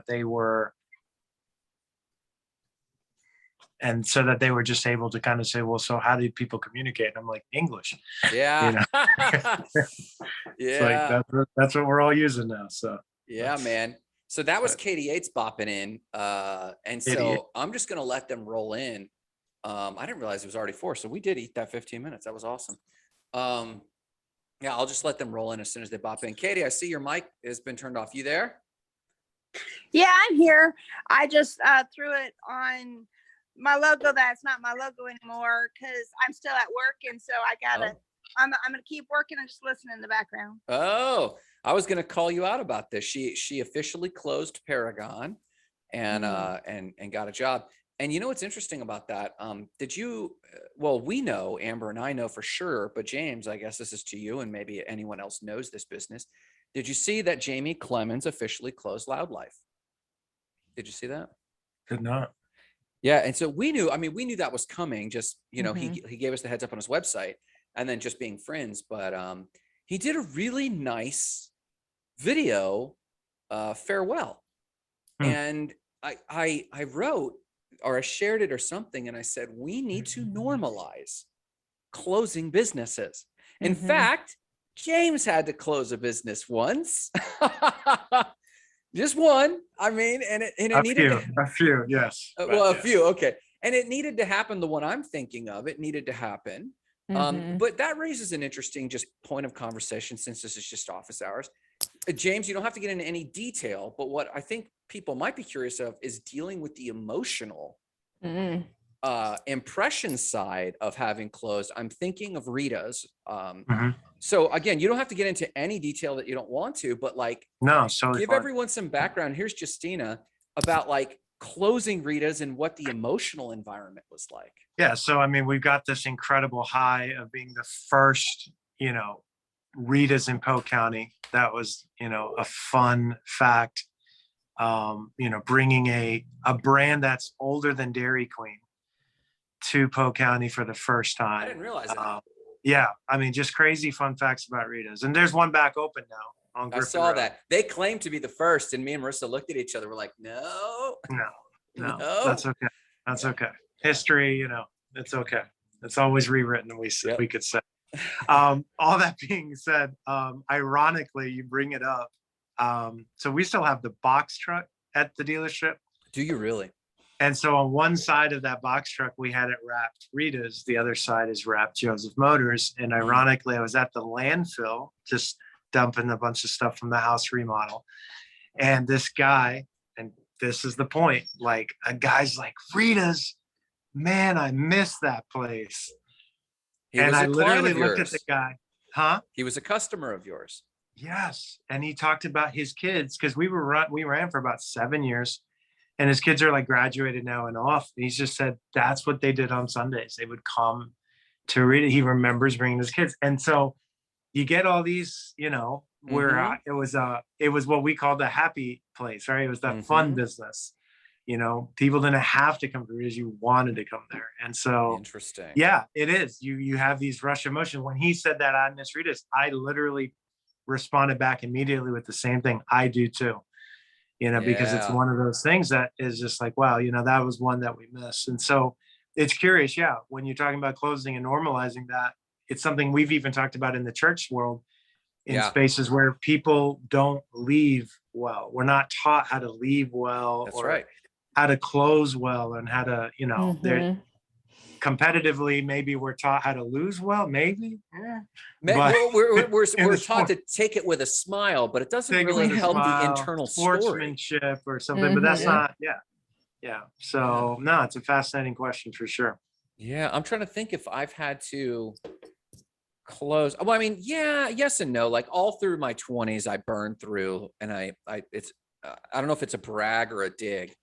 they were, and so that they were just able to kind of say, well, so how do people communicate? And I'm like, English. Yeah. It's like that's what we're all using now. So yeah, man. So that was Katie Yates bopping in. And so I'm just gonna let them roll in. I didn't realize it was already 4, so we did eat that 15 minutes. That was awesome. Yeah, I'll just let them roll in as soon as they bop in. Katie, I see your mic has been turned off. You there? Yeah, I'm here. I just threw it on my logo. That's not my logo anymore because I'm still at work, and so I gotta. I'm gonna keep working and just listen in the background. Oh, I was gonna call you out about this. She officially closed Paragon, and and got a job. And you know what's interesting about that? Did you? Well, we know, Amber and I know for sure, but James, I guess this is to you, and maybe anyone else knows this business. Did you see that Jamie Clemens officially closed Loud Life? Did you see that? Did not. Yeah, and so we knew. I mean, we knew that was coming. Just he gave us the heads up on his website, and then just being friends. But he did a really nice video farewell, and I wrote, or I shared it or something, and I said, we need to normalize closing businesses. In fact, James had to close a business once. Just one. I mean, and it needed a few, yes. Well, a few, okay. And it needed to happen. The one I'm thinking of, it needed to happen. But that raises an interesting just point of conversation, since this is just office hours. James, you don't have to get into any detail, but what I think people might be curious of is dealing with the emotional impression side of having closed. I'm thinking of Rita's. So again, you don't have to get into any detail that you don't want to, but like, give everyone some background. Here's Justina about like closing Rita's and what the emotional environment was like. Yeah. So, I mean, we've got this incredible high of being the first, Rita's in Polk County. That was, a fun fact. Bringing a brand that's older than Dairy Queen to Polk County for the first time. I didn't realize that. Yeah, I mean, just crazy fun facts about Rita's. And there's one back open now on Griffin I saw Road. that. They claimed to be the first, and me and Marissa looked at each other. We're like, no, that's okay. That's okay. History, it's okay. It's always rewritten, we could say. All that being said, ironically, you bring it up. So we still have the box truck at the dealership. Do you really? And so on one side of that box truck, we had it wrapped Rita's. The other side is wrapped Joseph Motors. And ironically, I was at the landfill just dumping a bunch of stuff from the house remodel. And this guy, and this is the point, like a guy's like, Rita's, man, I miss that place. And I literally looked at the guy. He was a customer of yours. Yes. And he talked about his kids, because we ran for about 7 years. And his kids are like graduated now and off. And he's just said that's what they did on Sundays. They would come to Rita. He remembers bringing his kids. And so you get all these, where it was what we called a happy place, right? It was that fun business. People didn't have to come to Rita's. You wanted to come there. And so, interesting. Yeah, it is. You have these rush emotions. When he said that I miss Rita's, I literally responded back immediately with the same thing. I do too. Because it's one of those things that is just like, wow, that was one that we missed. And so it's curious. Yeah. When you're talking about closing and normalizing that, it's something we've even talked about in the church world, in spaces where people don't leave well. We're not taught how to leave well. That's right. How to close well, and how to, competitively, maybe we're taught how to lose well, maybe. But we're taught to take it with a smile, but it doesn't really help the internal sportsmanship or something. But that's not. So no, it's a fascinating question for sure. Yeah, I'm trying to think if I've had to close. Well, I mean, yes and no. Like all through my 20s, I burned through, and I don't know if it's a brag or a dig.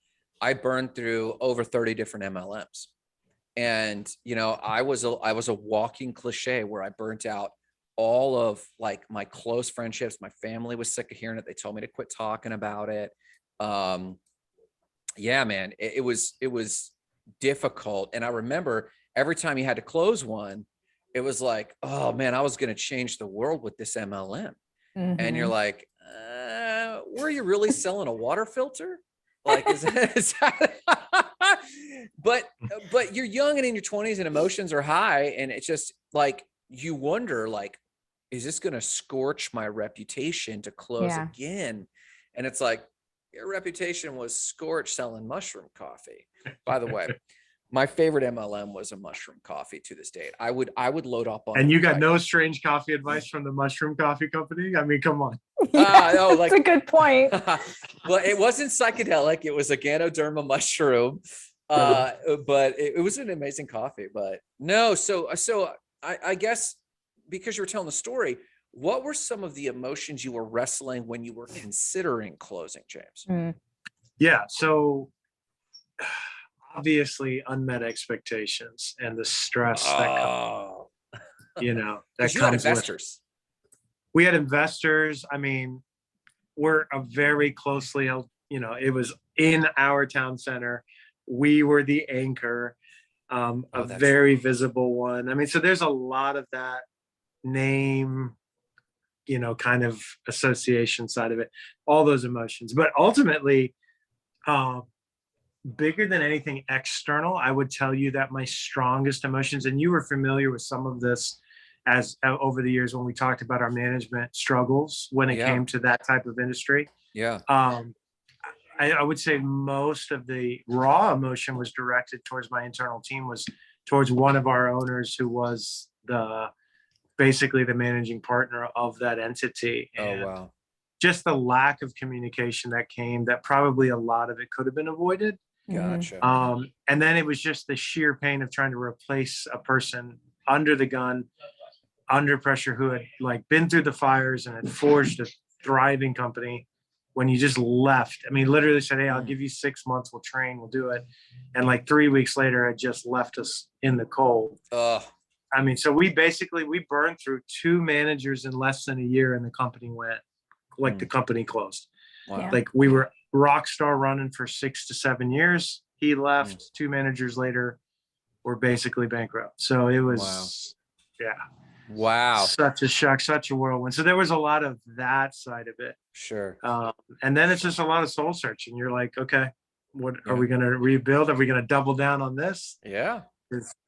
I burned through over 30 different MLMs. And, I was a walking cliche where I burnt out all of like my close friendships. My family was sick of hearing it. They told me to quit talking about it. Yeah, man, it was difficult. And I remember every time you had to close one, it was like, oh man, I was going to change the world with this MLM. And you're like, were you really selling a water filter? Like, is that but you're young and in your 20s and emotions are high. And it's just like, you wonder, like, is this going to scorch my reputation to close again? And it's like, your reputation was scorched selling mushroom coffee. By the way, my favorite MLM was a mushroom coffee to this date. I would load up on. And you got no strange coffee advice from the mushroom coffee company? I mean, come on. No, like, that's a good point. Well, it wasn't psychedelic. It was a Ganoderma mushroom. But it was an amazing coffee. But no, so I guess because you were telling the story, what were some of the emotions you were wrestling when you were considering closing, James? Yeah. So obviously unmet expectations and the stress that comes, that you had comes investors. We had investors. I mean, we're a very closely, it was in our town center. We were the anchor, a very visible one. I mean, so there's a lot of that name, kind of association side of it, all those emotions. But ultimately, bigger than anything external, I would tell you that my strongest emotions, and you were familiar with some of this as over the years when we talked about our management struggles when it came to that type of industry. Yeah. I would say most of the raw emotion was directed towards my internal team, was towards one of our owners who was basically the managing partner of that entity. And wow. Just the lack of communication that came, that probably a lot of it could have been avoided. Gotcha. And then it was just the sheer pain of trying to replace a person under the gun, under pressure, who had like been through the fires and had forged a thriving company. When you just left, I mean, literally said, hey, I'll give you 6 months, we'll train, we'll do it. And like 3 weeks later, had just left us in the cold. I mean, so we burned through 2 managers in less than a year, and the company went, like the company closed. Wow. Like we were rock star running for 6 to 7 years. He left 2 managers later, we're basically bankrupt. So it was, Wow. such a shock, such a whirlwind. So there was a lot of that side of it. Sure. And then it's just a lot of soul searching. You're like, okay, what are we going to rebuild? Are we going to double down on this? Yeah.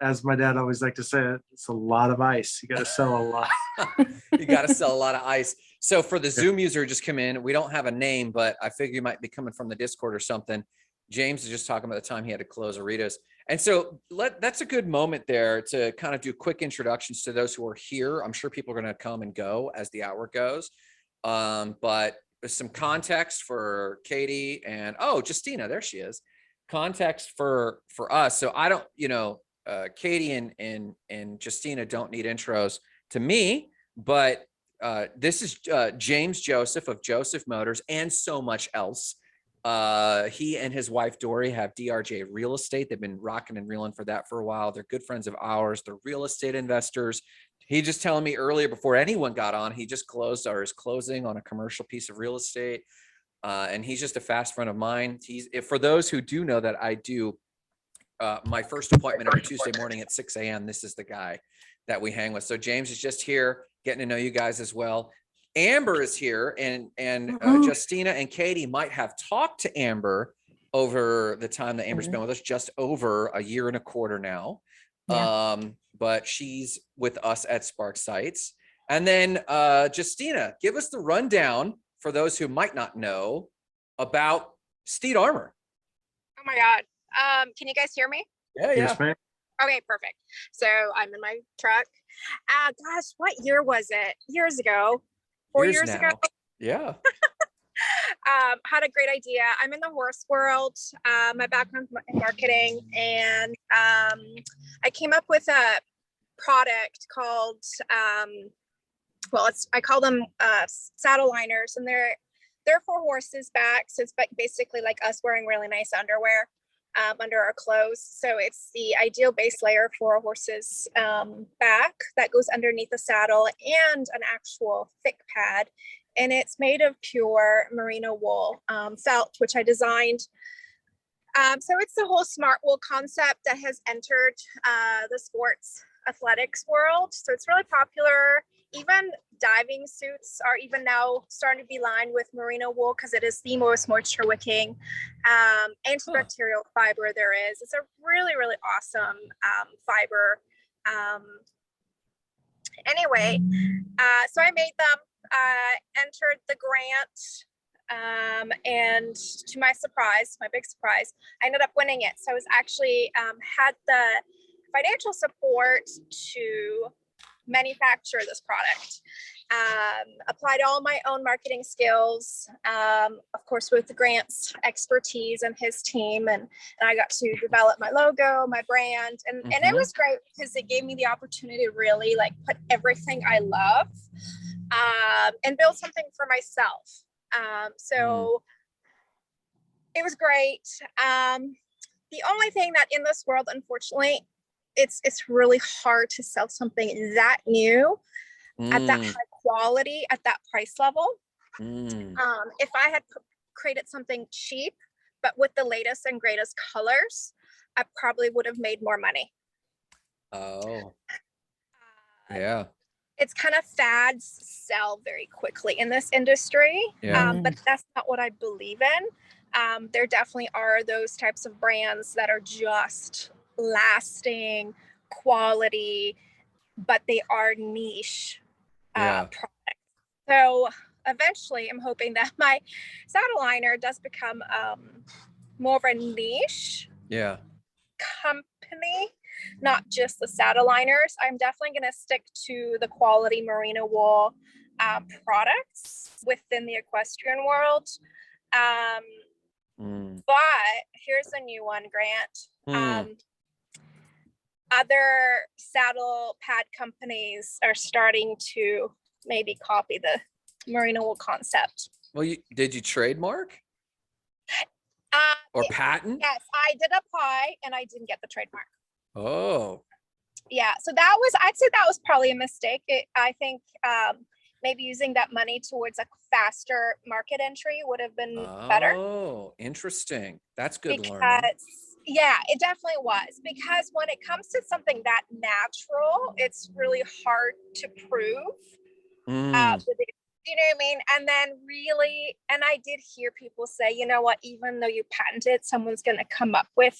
As my dad always liked to say, it's a lot of ice. You got to sell a lot. You got to sell a lot of ice. So for the Zoom user who just come in, we don't have a name, but I figure you might be coming from the Discord or something. James is just talking about the time he had to close Auritas. And so that's a good moment there to kind of do quick introductions to those who are here. I'm sure people are going to come and go as the hour goes. But some context for Katie and, Justina, there she is. Context for us. So I don't, Katie and Justina don't need intros to me, but this is James Joseph of Joseph Motors and so much else. He and his wife Dory have DRJ Real Estate. They've been rocking and reeling for that for a while. They're good friends of ours. They're real estate investors. He just telling me earlier before anyone got on, he just closed or is closing on a commercial piece of real estate. And he's just a fast friend of mine. For those who do know that I do my first appointment every Tuesday morning at 6 a.m. This is the guy that we hang with. So James is just here getting to know you guys as well. Amber is here, and Justina and Katie might have talked to Amber over the time that Amber's been with us, just over a year and a quarter now. Yeah. But she's with us at Spark Sites. And then Justina, give us the rundown for those who might not know about Steed Armor. Oh my God. Can you guys hear me? Yeah. Yes, ma'am. Okay, perfect. So I'm in my truck. Gosh, what year was it? Years ago. 4 years ago. Yeah. Had a great idea. I'm in the horse world. My background in marketing, and I came up with a product called I call them saddle liners, and they're for horses' backs. It's basically like us wearing really nice underwear under our clothes. So it's the ideal base layer for a horse's back that goes underneath the saddle, and an actual thick pad. And it's made of pure merino wool felt, which I designed. So it's the whole smart wool concept that has entered the sports athletics world. So it's really popular even diving suits are even now starting to be lined with merino wool because it is the most moisture wicking antibacterial fiber there is. It's a really, really awesome fiber. Anyway, so I made them, entered the grant, and to my surprise, my big surprise, I ended up winning it. So I was actually had the financial support to manufacture this product. Applied all my own marketing skills, of course, with the Grant's expertise and his team. And I got to develop my logo, my brand. And it was great because it gave me the opportunity to really like put everything I love and build something for myself. So it was great. The only thing that in this world, unfortunately, it's really hard to sell something that new at that high quality, at that price level. If I had created something cheap, but with the latest and greatest colors, I probably would have made more money. Oh, yeah. It's kind of fads sell very quickly in this industry, but that's not what I believe in. There definitely are those types of brands that are just lasting quality, but they are niche products. So eventually I'm hoping that my saddle liner does become more of a niche company, not just the saddle liners. I'm definitely going to stick to the quality merino wool products within the equestrian world. But here's a new one, Grant. Other saddle pad companies are starting to maybe copy the merino wool concept. Well, did you trademark or patent? Yes, I did apply and I didn't get the trademark. Oh, yeah. So I'd say that was probably a mistake. I think maybe using that money towards a faster market entry would have been better. Oh, interesting. That's good learning. Yeah, it definitely was, because when it comes to something that natural, it's really hard to prove. You know what I mean? And then really, and I did hear people say, you know what, even though you patent it, someone's going to come up with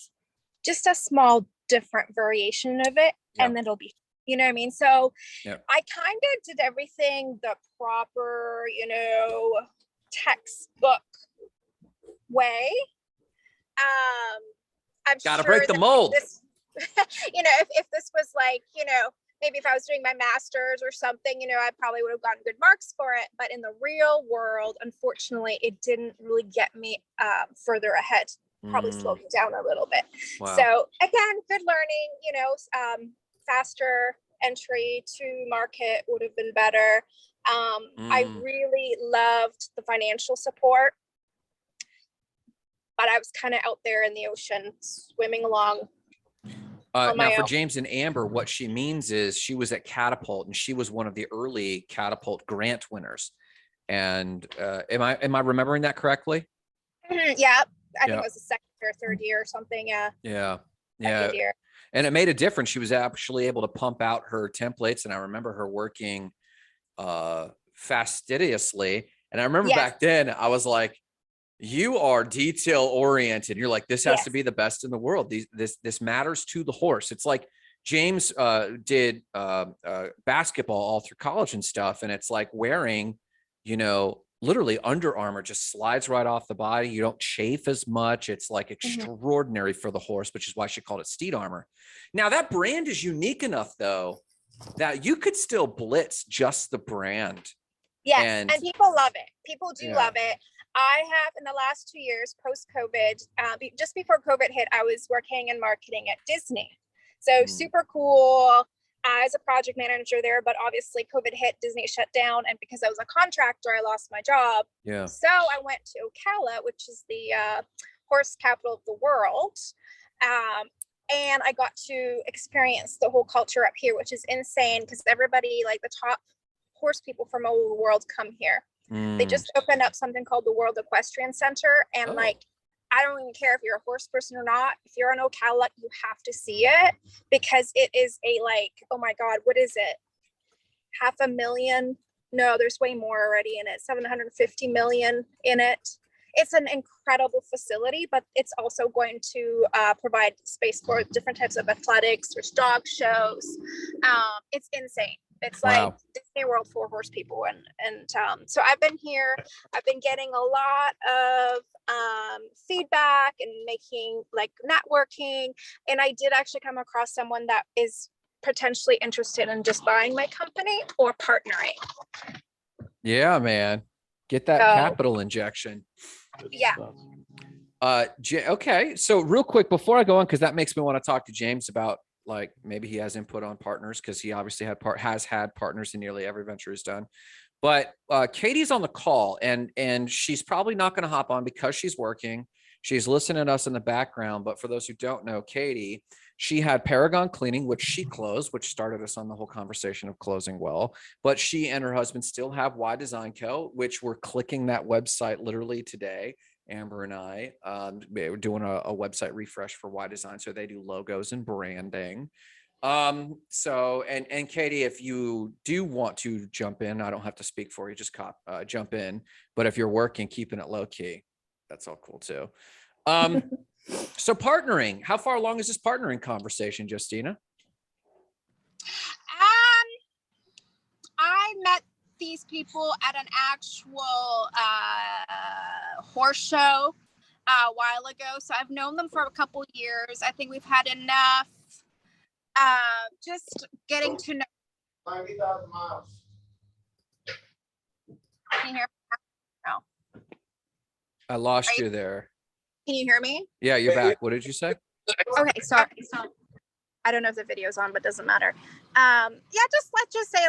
just a small different variation of it, and then it'll be, you know what I mean? So I kind of did everything the proper, textbook way. I'm gotta sure break the mold. This, if this was like, maybe if I was doing my master's or something, I probably would have gotten good marks for it. But in the real world, unfortunately, it didn't really get me further ahead. Probably slowed me down a little bit. Wow. So again, good learning, faster entry to market would have been better. I really loved the financial support, but I was kind of out there in the ocean swimming along. Now for James and Amber, what she means is she was at Catapult and she was one of the early Catapult grant winners. And am I remembering that correctly? Yeah, I think it was the second or third year or something. Yeah. Year. And it made a difference. She was actually able to pump out her templates, and I remember her working fastidiously. And I remember back then I was like, you are detail oriented. You're like, this has to be the best in the world. This matters to the horse. It's like James did basketball all through college and stuff. And it's like wearing, literally Under Armour just slides right off the body. You don't chafe as much. It's like extraordinary for the horse, which is why she called it Steed Armor. Now that brand is unique enough though, that you could still blitz just the brand. Yes, and people love it. People do love it. I have, in the last 2 years, post-COVID, just before COVID hit, I was working in marketing at Disney. So super cool as a project manager there, but obviously COVID hit, Disney shut down. And because I was a contractor, I lost my job. Yeah. So I went to Ocala, which is the horse capital of the world. And I got to experience the whole culture up here, which is insane because everybody, like the top horse people from all over the world come here. They just opened up something called the World Equestrian Center. And I don't even care if you're a horse person or not. If you're in Ocala, you have to see it because it is oh my God, what is it? 500,000. No, there's way more already in it. 750 million in it. It's an incredible facility, but it's also going to provide space for different types of athletics. There's dog shows. It's insane. It's like Wow. Disney World for horse people. And so I've been here. I've been getting a lot of feedback and making like networking. And I did actually come across someone that is potentially interested in just buying my company or partnering. Yeah, man. Get that So- capital injection. Yeah. Okay. So real quick before I go on, because that makes me want to talk to James about like maybe he has input on partners, because he obviously has had partners in nearly every venture he's done. But Katie's on the call, and she's probably not going to hop on because she's working. She's listening to us in the background. But for those who don't know, Katie, she had Paragon Cleaning, which she closed, which started us on the whole conversation of closing well. But she and her husband still have Y Design Co., which we're clicking that website literally today. Amber and I, we're doing a website refresh for Y Design. So they do logos and branding. So, and Katie, if you do want to jump in, I don't have to speak for you, just jump in. But if you're working, keeping it low key, that's all cool too. So partnering, how far along is this partnering conversation, Justina? I met these people at an actual horse show a while ago. So I've known them for a couple years. I think we've had enough just getting to know. 90,000 miles. Can you hear me? I lost Right. you there. Can you hear me? Yeah, you're back. What did you say? Okay, sorry. I don't know if the video's on, but doesn't matter. Yeah,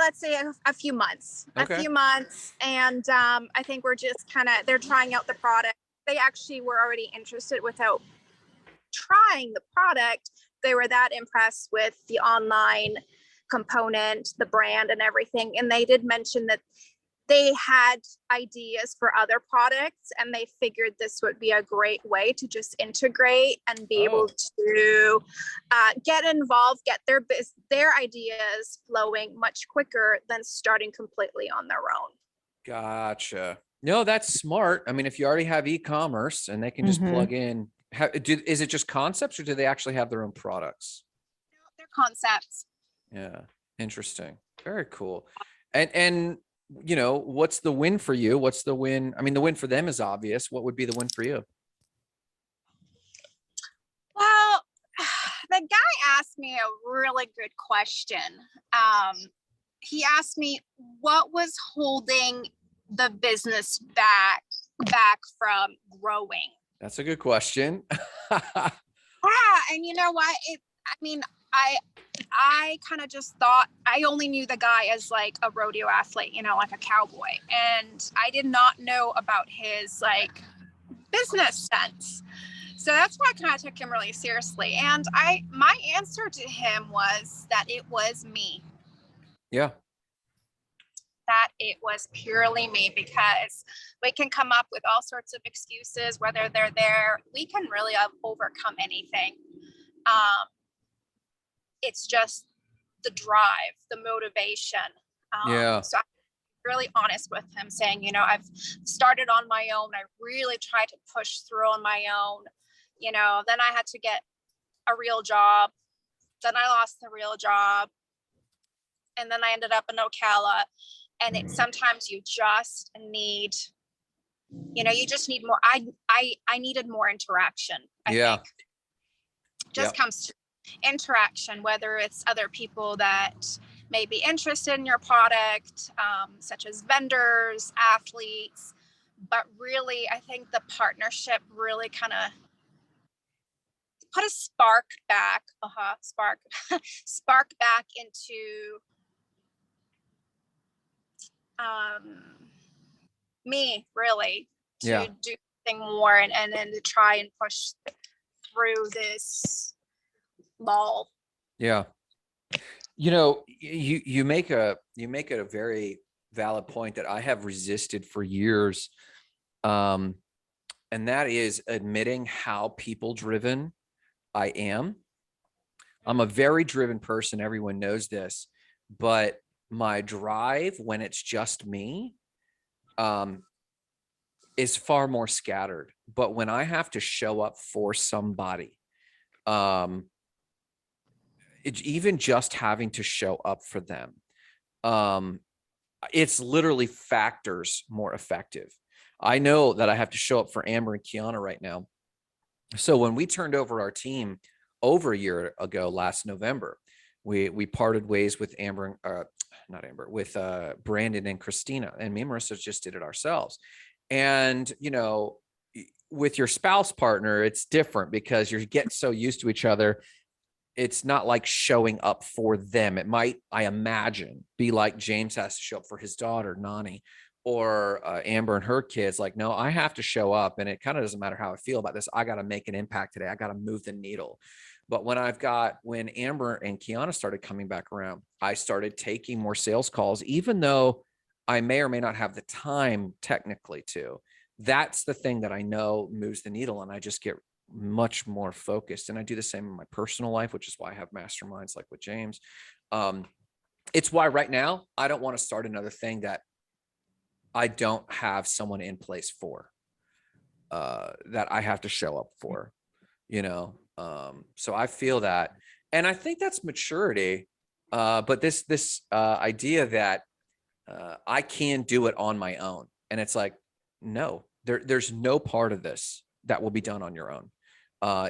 let's say a few months. Okay. A few months. And I think we're just they're trying out the product. They actually were already interested without trying the product. They were that impressed with the online component, the brand and everything. And they did mention that they had ideas for other products, and they figured this would be a great way to just integrate and be able to get involved, get their ideas flowing much quicker than starting completely on their own. Gotcha. No, that's smart. I mean, if you already have e-commerce and they can just plug in, is it just concepts, or do they actually have their own products? Their concepts. Yeah. Interesting. Very cool. And you know, what's the win for you? What's the win? I mean, the win for them is obvious. What would be the win for you? Well, the guy asked me a really good question. He asked me what was holding the business back from growing. That's a good question. And you know what? I kind of just thought, I only knew the guy as like a rodeo athlete, you know, like a cowboy. And I did not know about his like business sense. So that's why I kind of took him really seriously. And my answer to him was that it was me. Yeah. That it was purely me, because we can come up with all sorts of excuses, whether they're there. We can really overcome anything. It's just the drive, the motivation. Yeah. So I'm really honest with him, saying, you know, I've started on my own. I really tried to push through on my own. You know, then I had to get a real job. Then I lost the real job. And then I ended up in Ocala. And sometimes you just need, you know, you just need more. I needed more interaction. I think. Just comes to interaction, whether it's other people that may be interested in your product, such as vendors, athletes, but really, I think the partnership really kind of put a spark back into me, really, to do something more and then to try and push through this lull. Yeah. You know, you make a very valid point that I have resisted for years. And that is admitting how people driven I am. I'm a very driven person. Everyone knows this, but my drive when it's just me is far more scattered. But when I have to show up for somebody, even just having to show up for them, it's literally factors more effective. I know that I have to show up for Amber and Kiana right now. So when we turned over our team over a year ago, last November, we parted ways with Amber, not Amber, with Brandon and Christina, and me and Marissa just did it ourselves. And, you know, with your spouse partner, it's different because you get so used to each other. It's not like showing up for them. It might, I imagine, be like James has to show up for his daughter, Nani, or Amber and her kids. Like, no, I have to show up, and it kind of doesn't matter how I feel about this. I got to make an impact today. I got to move the needle. But when Amber and Kiana started coming back around, I started taking more sales calls, even though I may or may not have the time technically to. That's the thing that I know moves the needle, and I just get much more focused. And I do the same in my personal life, which is why I have masterminds like with James. It's why right now I don't want to start another thing that I don't have someone in place for, that I have to show up for, you know? So I feel that, and I think that's maturity. But this idea that I can do it on my own. And it's like, no, there's no part of this that will be done on your own.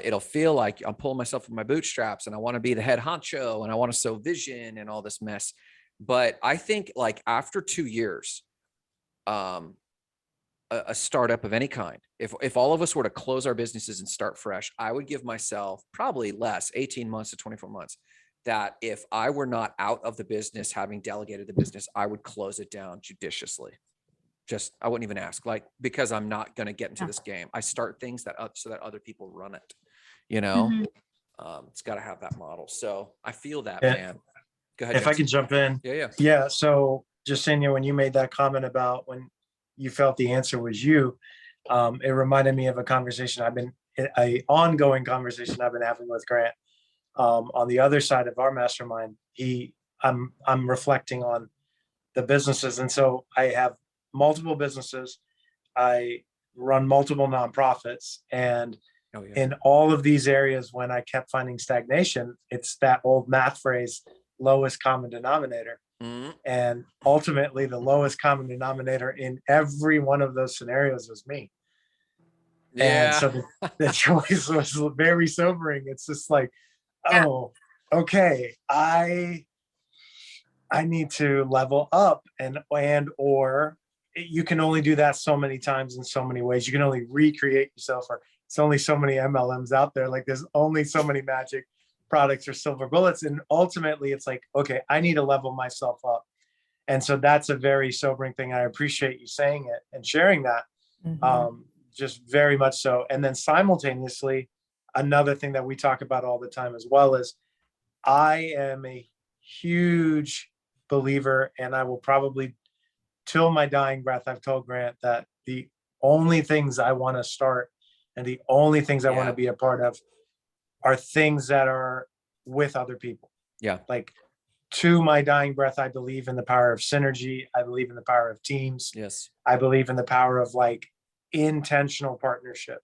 It'll feel like I'm pulling myself from my bootstraps, and I want to be the head honcho, and I want to sow vision and all this mess. But I think, like, after 2 years, a startup of any kind, if all of us were to close our businesses and start fresh, I would give myself probably less, 18 months to 24 months, that if I were not out of the business, having delegated the business, I would close it down judiciously. Just, I wouldn't even ask, like, because I'm not going to get into this game. I start things so that other people run it, you know. It's got to have that model. So I feel that, man. Go ahead. If I can jump in. Yeah. So Jasenia, when you made that comment about when you felt the answer was you, it reminded me of a conversation an ongoing conversation I've been having with Grant. On the other side of our mastermind, I'm reflecting on the businesses. And so I have multiple businesses. I run multiple nonprofits, and in all of these areas, when I kept finding stagnation, it's that old math phrase, lowest common denominator. And ultimately the lowest common denominator in every one of those scenarios was me. And so the choice was very sobering. It's just like, oh, okay, I need to level up, or you can only do that so many times in so many ways. You can only recreate yourself, or it's only so many MLMs out there. Like, there's only so many magic products or silver bullets. And ultimately it's like, okay, I need to level myself up. And so that's a very sobering thing. I appreciate you saying it and sharing that. Just very much so. And then simultaneously, another thing that we talk about all the time as well is, I am a huge believer, and I will probably, till my dying breath, I've told Grant that the only things I want to start and the only things I want to be a part of are things that are with other people. Like, to my dying breath, I believe in the power of synergy. I believe in the power of teams. Yes. I believe in the power of, like, intentional partnership.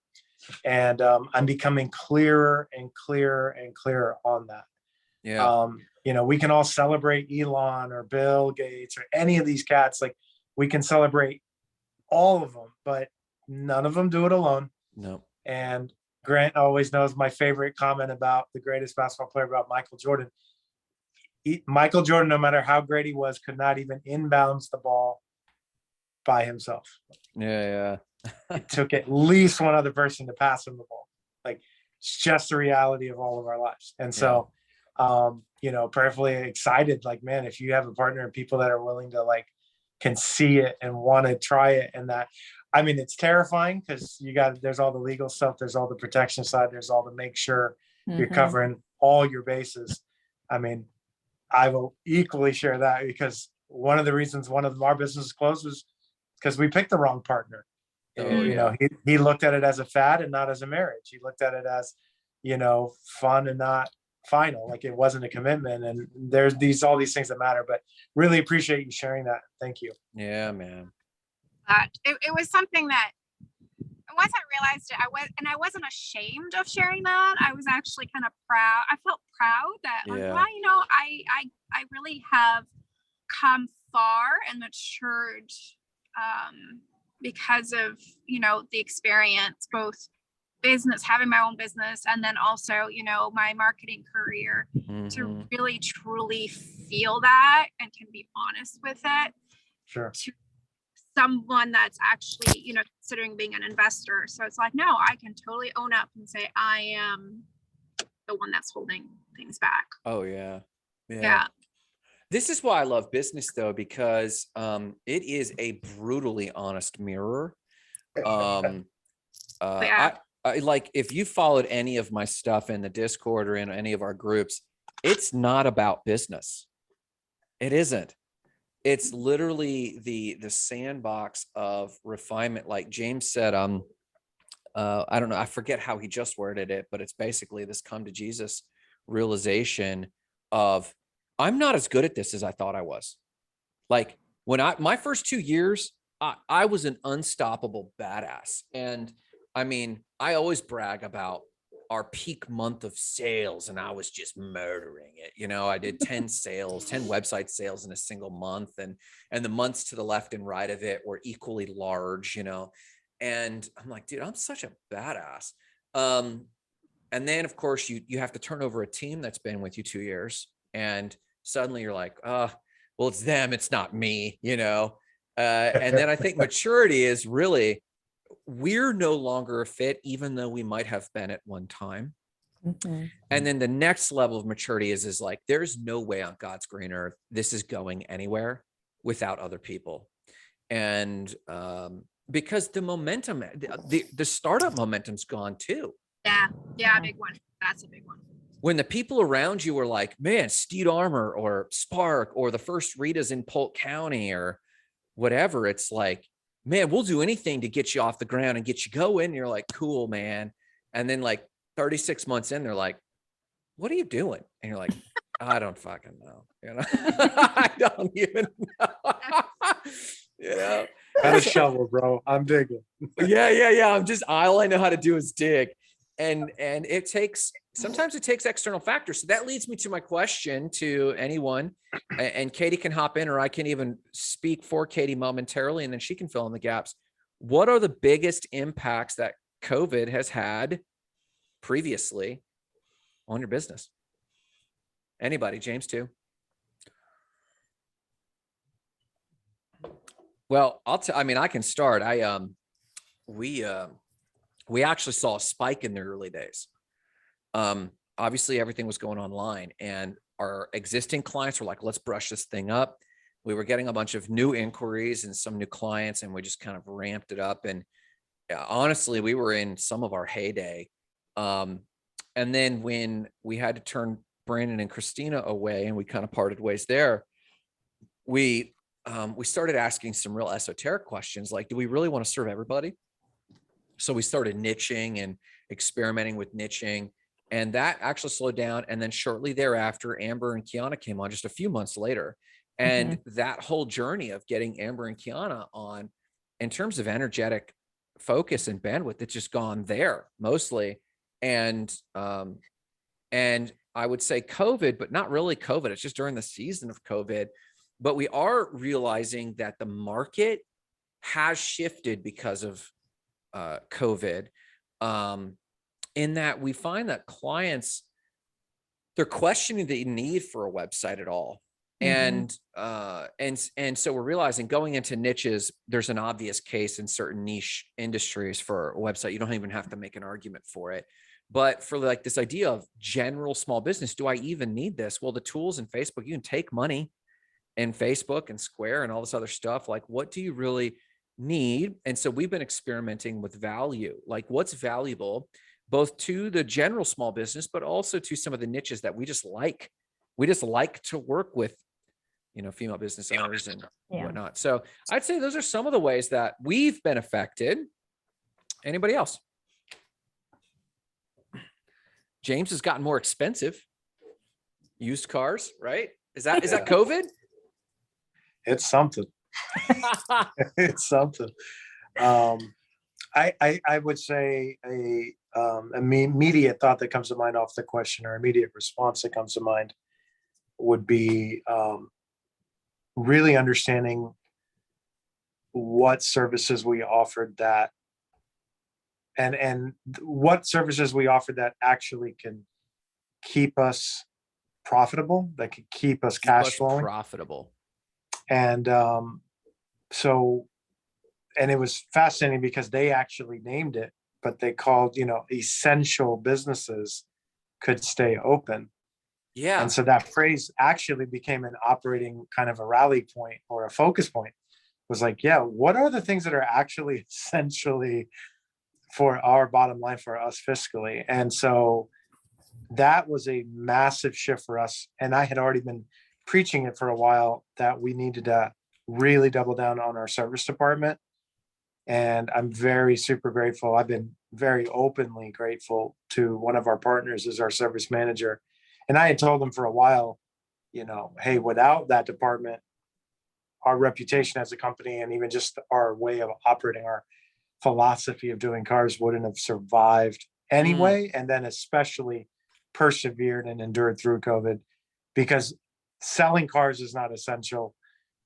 And I'm becoming clearer and clearer and clearer on that. You know, we can all celebrate Elon or Bill Gates or any of these cats. Like, we can celebrate all of them, but none of them do it alone. No. And Grant always knows my favorite comment about the greatest basketball player, about Michael Jordan. Michael Jordan, no matter how great he was, could not even inbounds the ball by himself. It took at least one other person to pass him the ball. Like, it's just the reality of all of our lives. And so, you know, prayerfully excited, like, man, if you have a partner and people that are willing to, like, can see it and want to try it, and that, I mean, it's terrifying because there's all the legal stuff, there's all the protection side, there's all the make sure you're covering all your bases. I mean, I will equally share that, because one of the reasons one of our businesses closed was because we picked the wrong partner. You know, he looked at it as a fad and not as a marriage. He looked at it as, you know, fun and not final, like it wasn't a commitment. And there's all these things that matter, but really appreciate you sharing that. Thank you. Yeah, man. It was something that once I realized it, I wasn't ashamed of sharing that. I was actually kind of proud. I felt proud that, like, Yeah. well, I really have come far and matured because of, the experience, both having my own business, and then also, my marketing career, to Mhm. really truly feel that and can be honest with it. Sure. To someone that's actually, considering being an investor. So it's like, no, I can totally own up and say I am the one that's holding things back. Oh yeah. Yeah. This is why I love business though, because it is a brutally honest mirror. Yeah. I like, if you followed any of my stuff in the Discord or in any of our groups, it's not about business. It isn't. It's literally the sandbox of refinement. Like James said, I don't know, I forget how he just worded it, but it's basically this come to Jesus realization of, I'm not as good at this as I thought I was. Like when my first 2 years, I was an unstoppable badass. And I mean, I always brag about our peak month of sales, and I was just murdering it. I did 10 website sales in a single month, and the months to the left and right of it were equally large, and I'm like, dude, I'm such a badass. And then of course you have to turn over a team that's been with you 2 years, and suddenly you're like, well, it's them, it's not me, and then I think maturity is really, we're no longer a fit, even though we might have been at one time. And then the next level of maturity is like, there's no way on God's green earth this is going anywhere without other people. And because the momentum, the startup momentum's gone too. Yeah, big one. That's a big one. When the people around you were like, man, Steed Armor or Spark or the first Rita's in Polk County or whatever, it's like, man, we'll do anything to get you off the ground and get you going. And you're like, cool, man. And then like 36 months in, they're like, what are you doing? And you're like, I don't fucking know. I don't even know. Got a shovel, bro. I'm digging. Yeah. All I know how to do is dig. And sometimes it takes external factors. So that leads me to my question to anyone, and Katie can hop in, or I can even speak for Katie momentarily, and then she can fill in the gaps. What are the biggest impacts that COVID has had previously on your business? Anybody? James too. Well, I can start. We actually saw a spike in the early days. Obviously everything was going online, and our existing clients were like, let's brush this thing up. We were getting a bunch of new inquiries and some new clients, and we just kind of ramped it up. And honestly, we were in some of our heyday. And then when we had to turn Brandon and Christina away and we kind of parted ways there, we started asking some real esoteric questions. Like, do we really want to serve everybody? So we started niching and experimenting with niching, and that actually slowed down. And then shortly thereafter, Amber and Kiana came on just a few months later. And that whole journey of getting Amber and Kiana on, in terms of energetic focus and bandwidth, it's just gone there mostly. And I would say COVID, but not really COVID. It's just during the season of COVID. But we are realizing that the market has shifted because of COVID, in that we find that clients, they're questioning the need for a website at all. And so we're realizing going into niches, there's an obvious case in certain niche industries for a website. You don't even have to make an argument for it. But for like this idea of general small business, do I even need this? Well, the tools in Facebook, you can take money in Facebook and Square and all this other stuff. Like, what do you really need? And so we've been experimenting with value, like what's valuable both to the general small business, but also to some of the niches that we just like. We just like to work with, female business owners and whatnot. So I'd say those are some of the ways that we've been affected. Anybody else? James has gotten more expensive. used cars, right? Is that COVID? It's something. It's something. I would say immediate thought that comes to mind off the question, or immediate response that comes to mind, would be really understanding what services we offered that, and what services we offered that actually can keep us profitable, that could keep us Keep us cash flowing. profitable. And so, and it was fascinating because they actually named it, but they called, essential businesses could stay open. Yeah. And so that phrase actually became an operating kind of a rally point or a focus point. It was like, yeah, what are the things that are actually essentially for our bottom line, for us fiscally? And so that was a massive shift for us. And I had already been preaching it for a while, that we needed to really double down on our service department. And I'm very super grateful. I've been very openly grateful to one of our partners as our service manager. And I had told them for a while, hey, without that department, our reputation as a company, and even just our way of operating, our philosophy of doing cars, wouldn't have survived anyway. And then especially persevered and endured through COVID, because selling cars is not essential,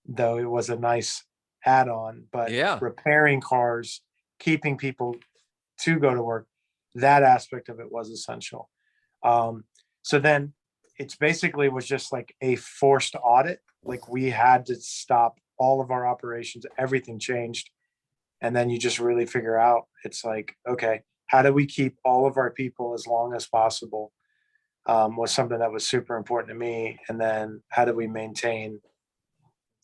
though it was a nice add-on, but Yeah. repairing cars, keeping people to go to work, that aspect of it was essential. So then it's basically was just like a forced audit. Like we had to stop all of our operations, everything changed. And then you just really figure out, it's like, okay, how do we keep all of our people as long as possible? Was something that was super important to me. And then how do we maintain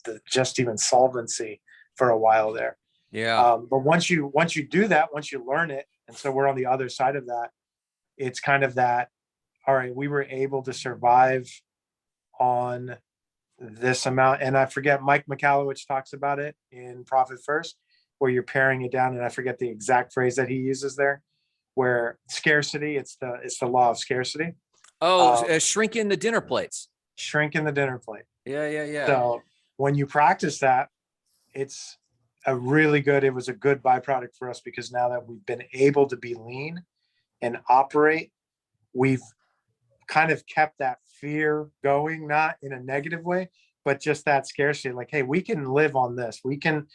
the just even solvency for a while there? Yeah. But once you do that, once you learn it, and so we're on the other side of that, it's kind of that, all right, we were able to survive on this amount. And I forget, Mike Michalowicz talks about it in Profit First, where you're paring it down. And I forget the exact phrase that he uses there, where scarcity, it's the law of scarcity. Shrinking the dinner plates. Shrinking the dinner plate. Yeah. So when you practice that, it's it was a good byproduct for us, because now that we've been able to be lean and operate, we've kind of kept that fear going, not in a negative way, but just that scarcity. Like, hey, we can live on this. We can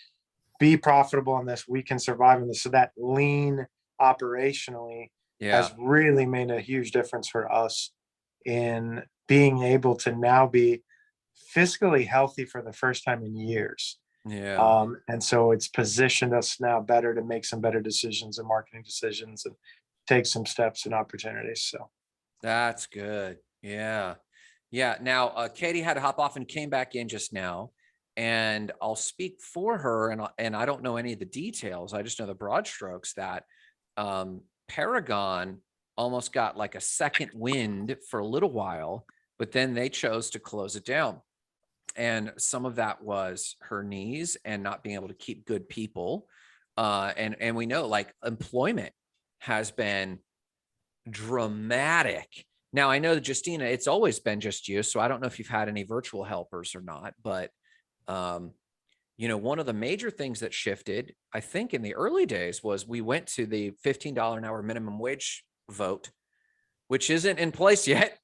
be profitable on this. We can survive on this. So that lean operationally has really made a huge difference for us in being able to now be fiscally healthy for the first time in years. Yeah. And so it's positioned us now better to make some better decisions and marketing decisions and take some steps and opportunities. So that's good. Yeah. Now, Katie had to hop off and came back in just now, and I'll speak for her. And I don't know any of the details. I just know the broad strokes that Paragon almost got like a second wind for a little while, but then they chose to close it down. And some of that was her knees and not being able to keep good people. And we know, like, employment has been dramatic. Now, I know that Justina, it's always been just you, so I don't know if you've had any virtual helpers or not, but one of the major things that shifted, I think in the early days, was we went to the $15 an hour minimum wage vote, which isn't in place yet.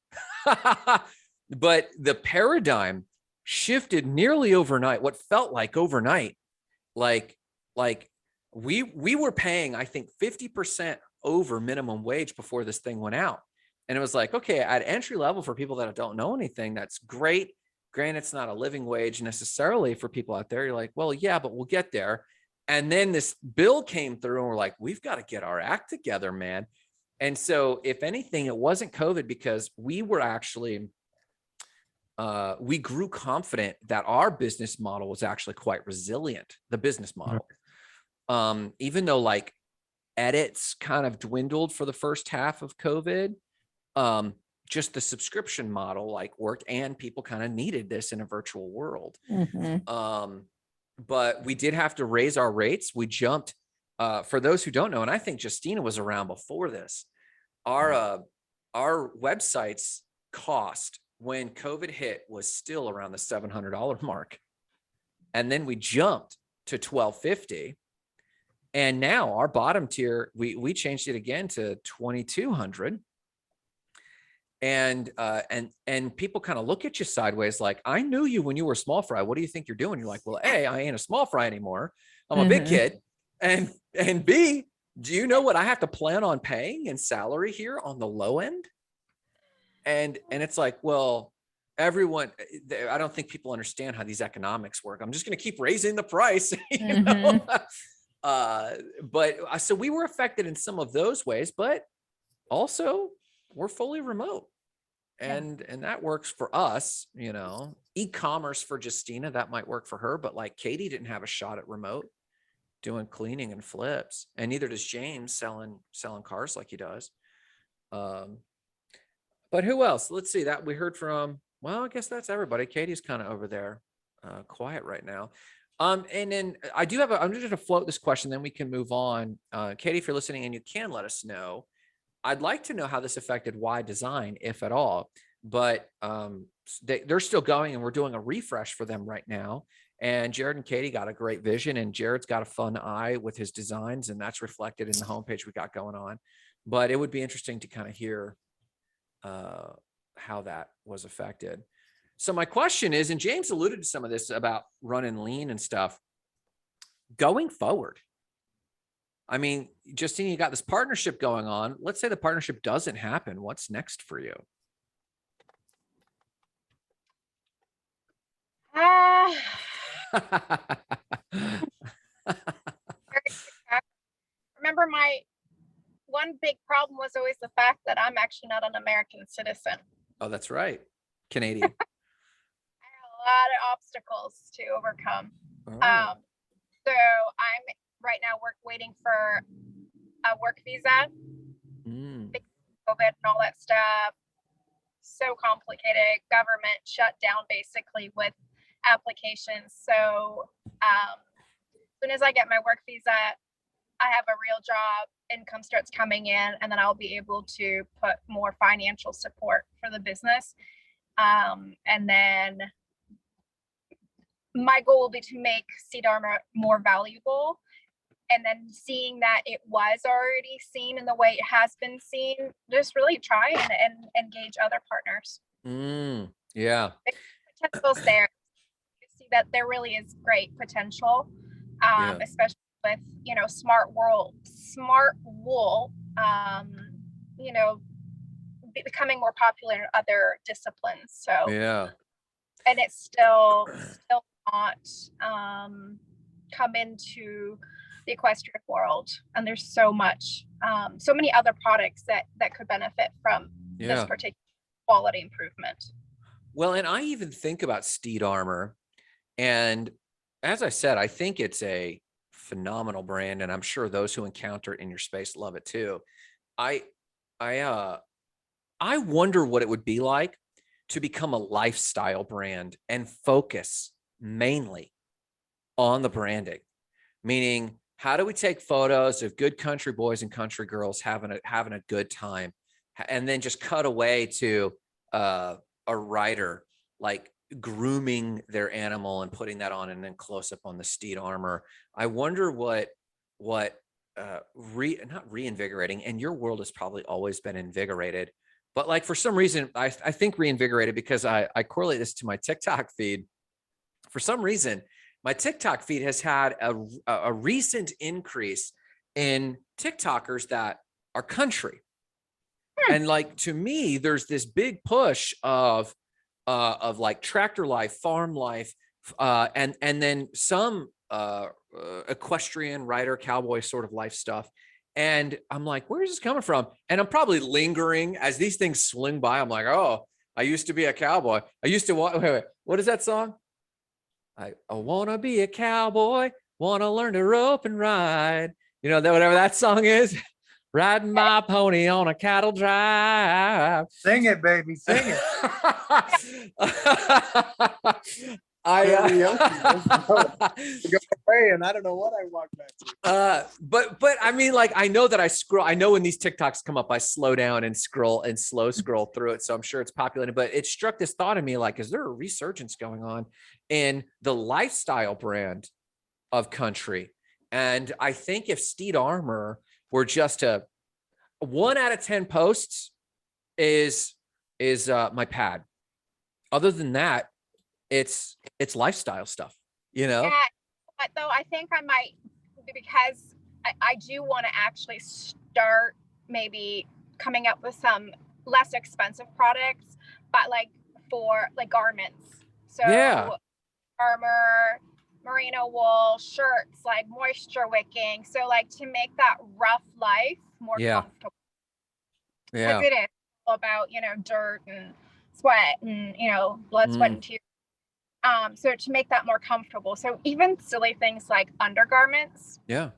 But the paradigm shifted nearly overnight, what felt like overnight. Like we were paying, I think, 50% over minimum wage before this thing went out. And it was like, okay, at entry level, for people that don't know anything, that's great. Granted, it's not a living wage necessarily for people out there. You're like, well, yeah, but we'll get there. And then this bill came through and we're like, we've got to get our act together, man. And so if anything, it wasn't COVID, because we were actually, we grew confident that our business model was actually quite resilient, the business model. Even though like edits kind of dwindled for the first half of COVID, just the subscription model like worked, and people kind of needed this in a virtual world. But we did have to raise our rates. We jumped, for those who don't know, and I think Justina was around before this, our websites cost when COVID hit was still around the $700 mark. And then we jumped to $1,250. And now our bottom tier, we changed it again to $2,200. And people kind of look at you sideways like, I knew you when you were small fry. What do you think you're doing? You're like, well, A, I ain't a small fry anymore. I'm a big kid. And B, do you know what I have to plan on paying in salary here on the low end? And it's like, well, everyone, I don't think people understand how these economics work. I'm just going to keep raising the price, you know? But so we were affected in some of those ways, but also we're fully remote. And that works for us, you know. E-commerce for Justina, that might work for her, but like Katie didn't have a shot at remote doing cleaning and flips, and neither does James selling cars like he does. But who else? Let's see, that we heard from, well, I guess that's everybody. Katie's kind of over there quiet right now. And then I do have I'm just going to float this question, then we can move on. Katie, if you're listening and you can let us know, I'd like to know how this affected Y Design, if at all, but they're still going, and we're doing a refresh for them right now. And Jared and Katie got a great vision, and Jared's got a fun eye with his designs, and that's reflected in the homepage we got going on. But it would be interesting to kind of hear how that was affected. So my question is, and James alluded to some of this about running lean and stuff, going forward. I mean, Justine, you got this partnership going on. Let's say the partnership doesn't happen. What's next for you? Remember, my one big problem was always the fact that I'm actually not an American citizen. Oh, that's right. Canadian. I have a lot of obstacles to overcome. Oh. So I'm right now waiting for a work visa. COVID and all that stuff. So complicated. Government shut down basically with applications. So as soon as I get my work visa, I have a real job, income starts coming in, and then I'll be able to put more financial support for the business. And then my goal will be to make Seed Armor more valuable. And then seeing that it was already seen in the way it has been seen, just really try and engage other partners. Yeah. The potential's there. You see that there really is great potential, especially with, you know, smart wool, you know, becoming more popular in other disciplines. So yeah. And it's still not come into the equestrian world, and there's so much so many other products that could benefit from this particular quality improvement. Well, and I even think about Steed Armor, and as I said, I think it's a phenomenal brand, and I'm sure those who encounter it in your space love it too. I wonder what it would be like to become a lifestyle brand and focus mainly on the branding, meaning how do we take photos of good country boys and country girls having a good time, and then just cut away to a rider like grooming their animal and putting that on, and then close up on the Steed Armor. I wonder what not reinvigorating, and your world has probably always been invigorated, but like for some reason, I think reinvigorated, because I correlate this to my TikTok feed. For some reason, my TikTok feed has had a recent increase in TikTokers that are country. And like, to me, there's this big push of like tractor life, farm life, and then some equestrian rider, cowboy sort of life stuff. And I'm like, where is this coming from? And I'm probably lingering as these things swing by. I'm like, oh, I used to be a cowboy. I used to wait, what is that song? I want to be a cowboy, want to learn to rope and ride. You know, that whatever that song is, riding my pony on a cattle drive. Sing it, baby, sing it. away, and I don't know what I walked back to. But I mean, like, I know that I know when these TikToks come up, I slow down and scroll and slow scroll through it. So I'm sure it's populated, but it struck this thought in me, like, is there a resurgence going on in the lifestyle brand of country? And I think if Steed Armor were just a 1 out of 10 posts is my pad. Other than that, it's lifestyle stuff, you know? Yeah, but though I think I might, because I do want to actually start maybe coming up with some less expensive products, but like for like garments. So Yeah. armor, merino wool, shirts, like moisture wicking. So like to make that rough life more Yeah. comfortable. Yeah. Because it is all about, you know, dirt and sweat and, you know, blood, sweat, and tears. So to make that more comfortable. So even silly things like undergarments, Yeah.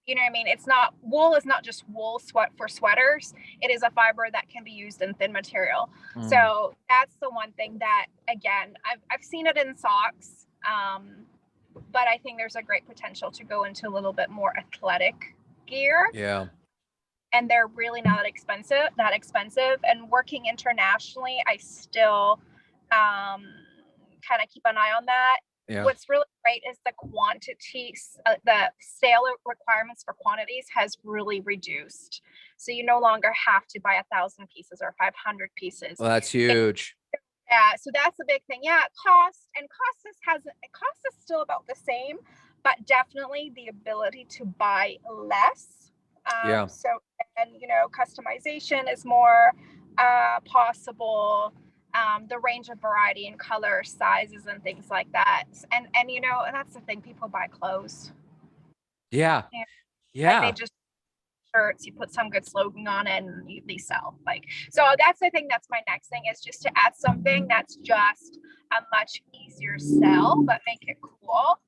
you know what I mean? It's not, wool is not just wool sweat for sweaters. It is a fiber that can be used in thin material. So that's the one thing that, again, I've seen it in socks. But I think there's a great potential to go into a little bit more athletic gear. Yeah. And they're really not that expensive. And working internationally, I still kind of keep an eye on that. Yeah. What's really great is the quantities, the sale requirements for quantities has really reduced. So you no longer have to buy 1,000 pieces or 500 pieces. Well, that's huge. Yeah, so that's a big thing. Yeah, cost is still about the same, but definitely the ability to buy less. Yeah. So, and you know, customization is more possible. The range of variety and color, sizes, and things like that. And you know, and that's the thing. People buy clothes. Yeah. Yeah. Yeah. Like they just shirts. You put some good slogan on it, and they sell. Like, so that's the thing. That's my next thing, is just to add something that's just a much easier sell, but make it cool.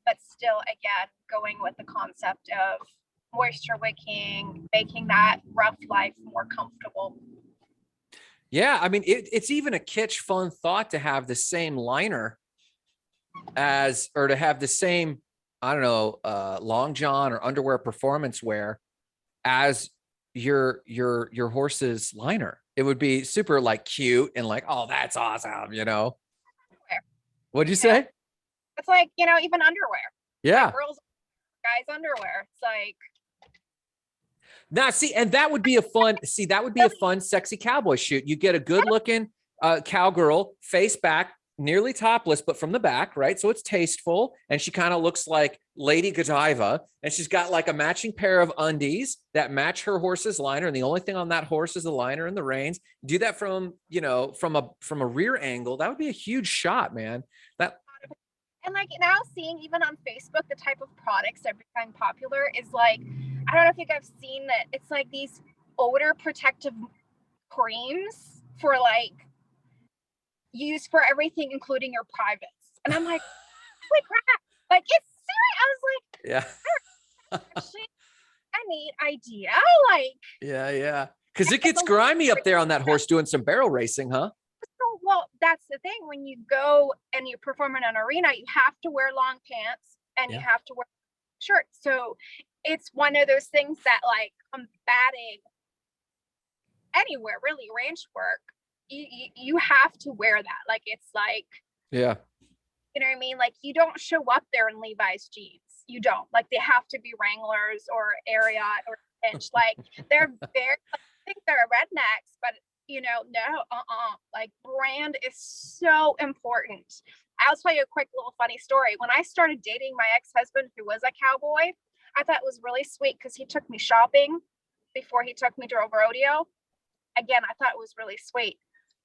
But still, again, going with the concept of moisture wicking, making that rough life more comfortable. Yeah, I mean, it's even a kitsch fun thought to have the same liner or to have the same, I don't know, long john or underwear performance wear as your horse's liner. It would be super like cute and like, oh, that's awesome, you know? What'd you say? It's like, you know, even underwear. Yeah. Like girls, guys underwear. It's like, now, see, and that would be a fun, sexy cowboy shoot. You get a good looking cowgirl, face back, nearly topless, but from the back, right? So it's tasteful. And she kind of looks like Lady Godiva. And she's got like a matching pair of undies that match her horse's liner. And the only thing on that horse is the liner and the reins. Do that from, you know, from a rear angle. That would be a huge shot, man. And like now seeing even on Facebook, the type of products that become popular is like, I don't know if you guys have seen that. It's like these odor protective creams for like use for everything, including your privates. And I'm like, holy crap. Like it's serious. I was like, Yeah. actually a neat idea. Like, Yeah. Cause it gets grimy up there on that horse doing some barrel racing, huh? so, well, that's the thing. When you go and you perform in an arena, you have to wear long pants and you have to wear shirts. So it's one of those things that like combating anywhere, really, ranch work, you have to wear that. Like, it's like, Yeah. you know what I mean? Like, you don't show up there in Levi's jeans. You don't. Like, they have to be Wranglers or Ariat or Finch. Like, they're very, I think they're rednecks, but you know, no, like brand is so important. I'll tell you a quick little funny story. When I started dating my ex-husband, who was a cowboy, I thought it was really sweet because he took me shopping before he took me to a rodeo. Again, I thought it was really sweet.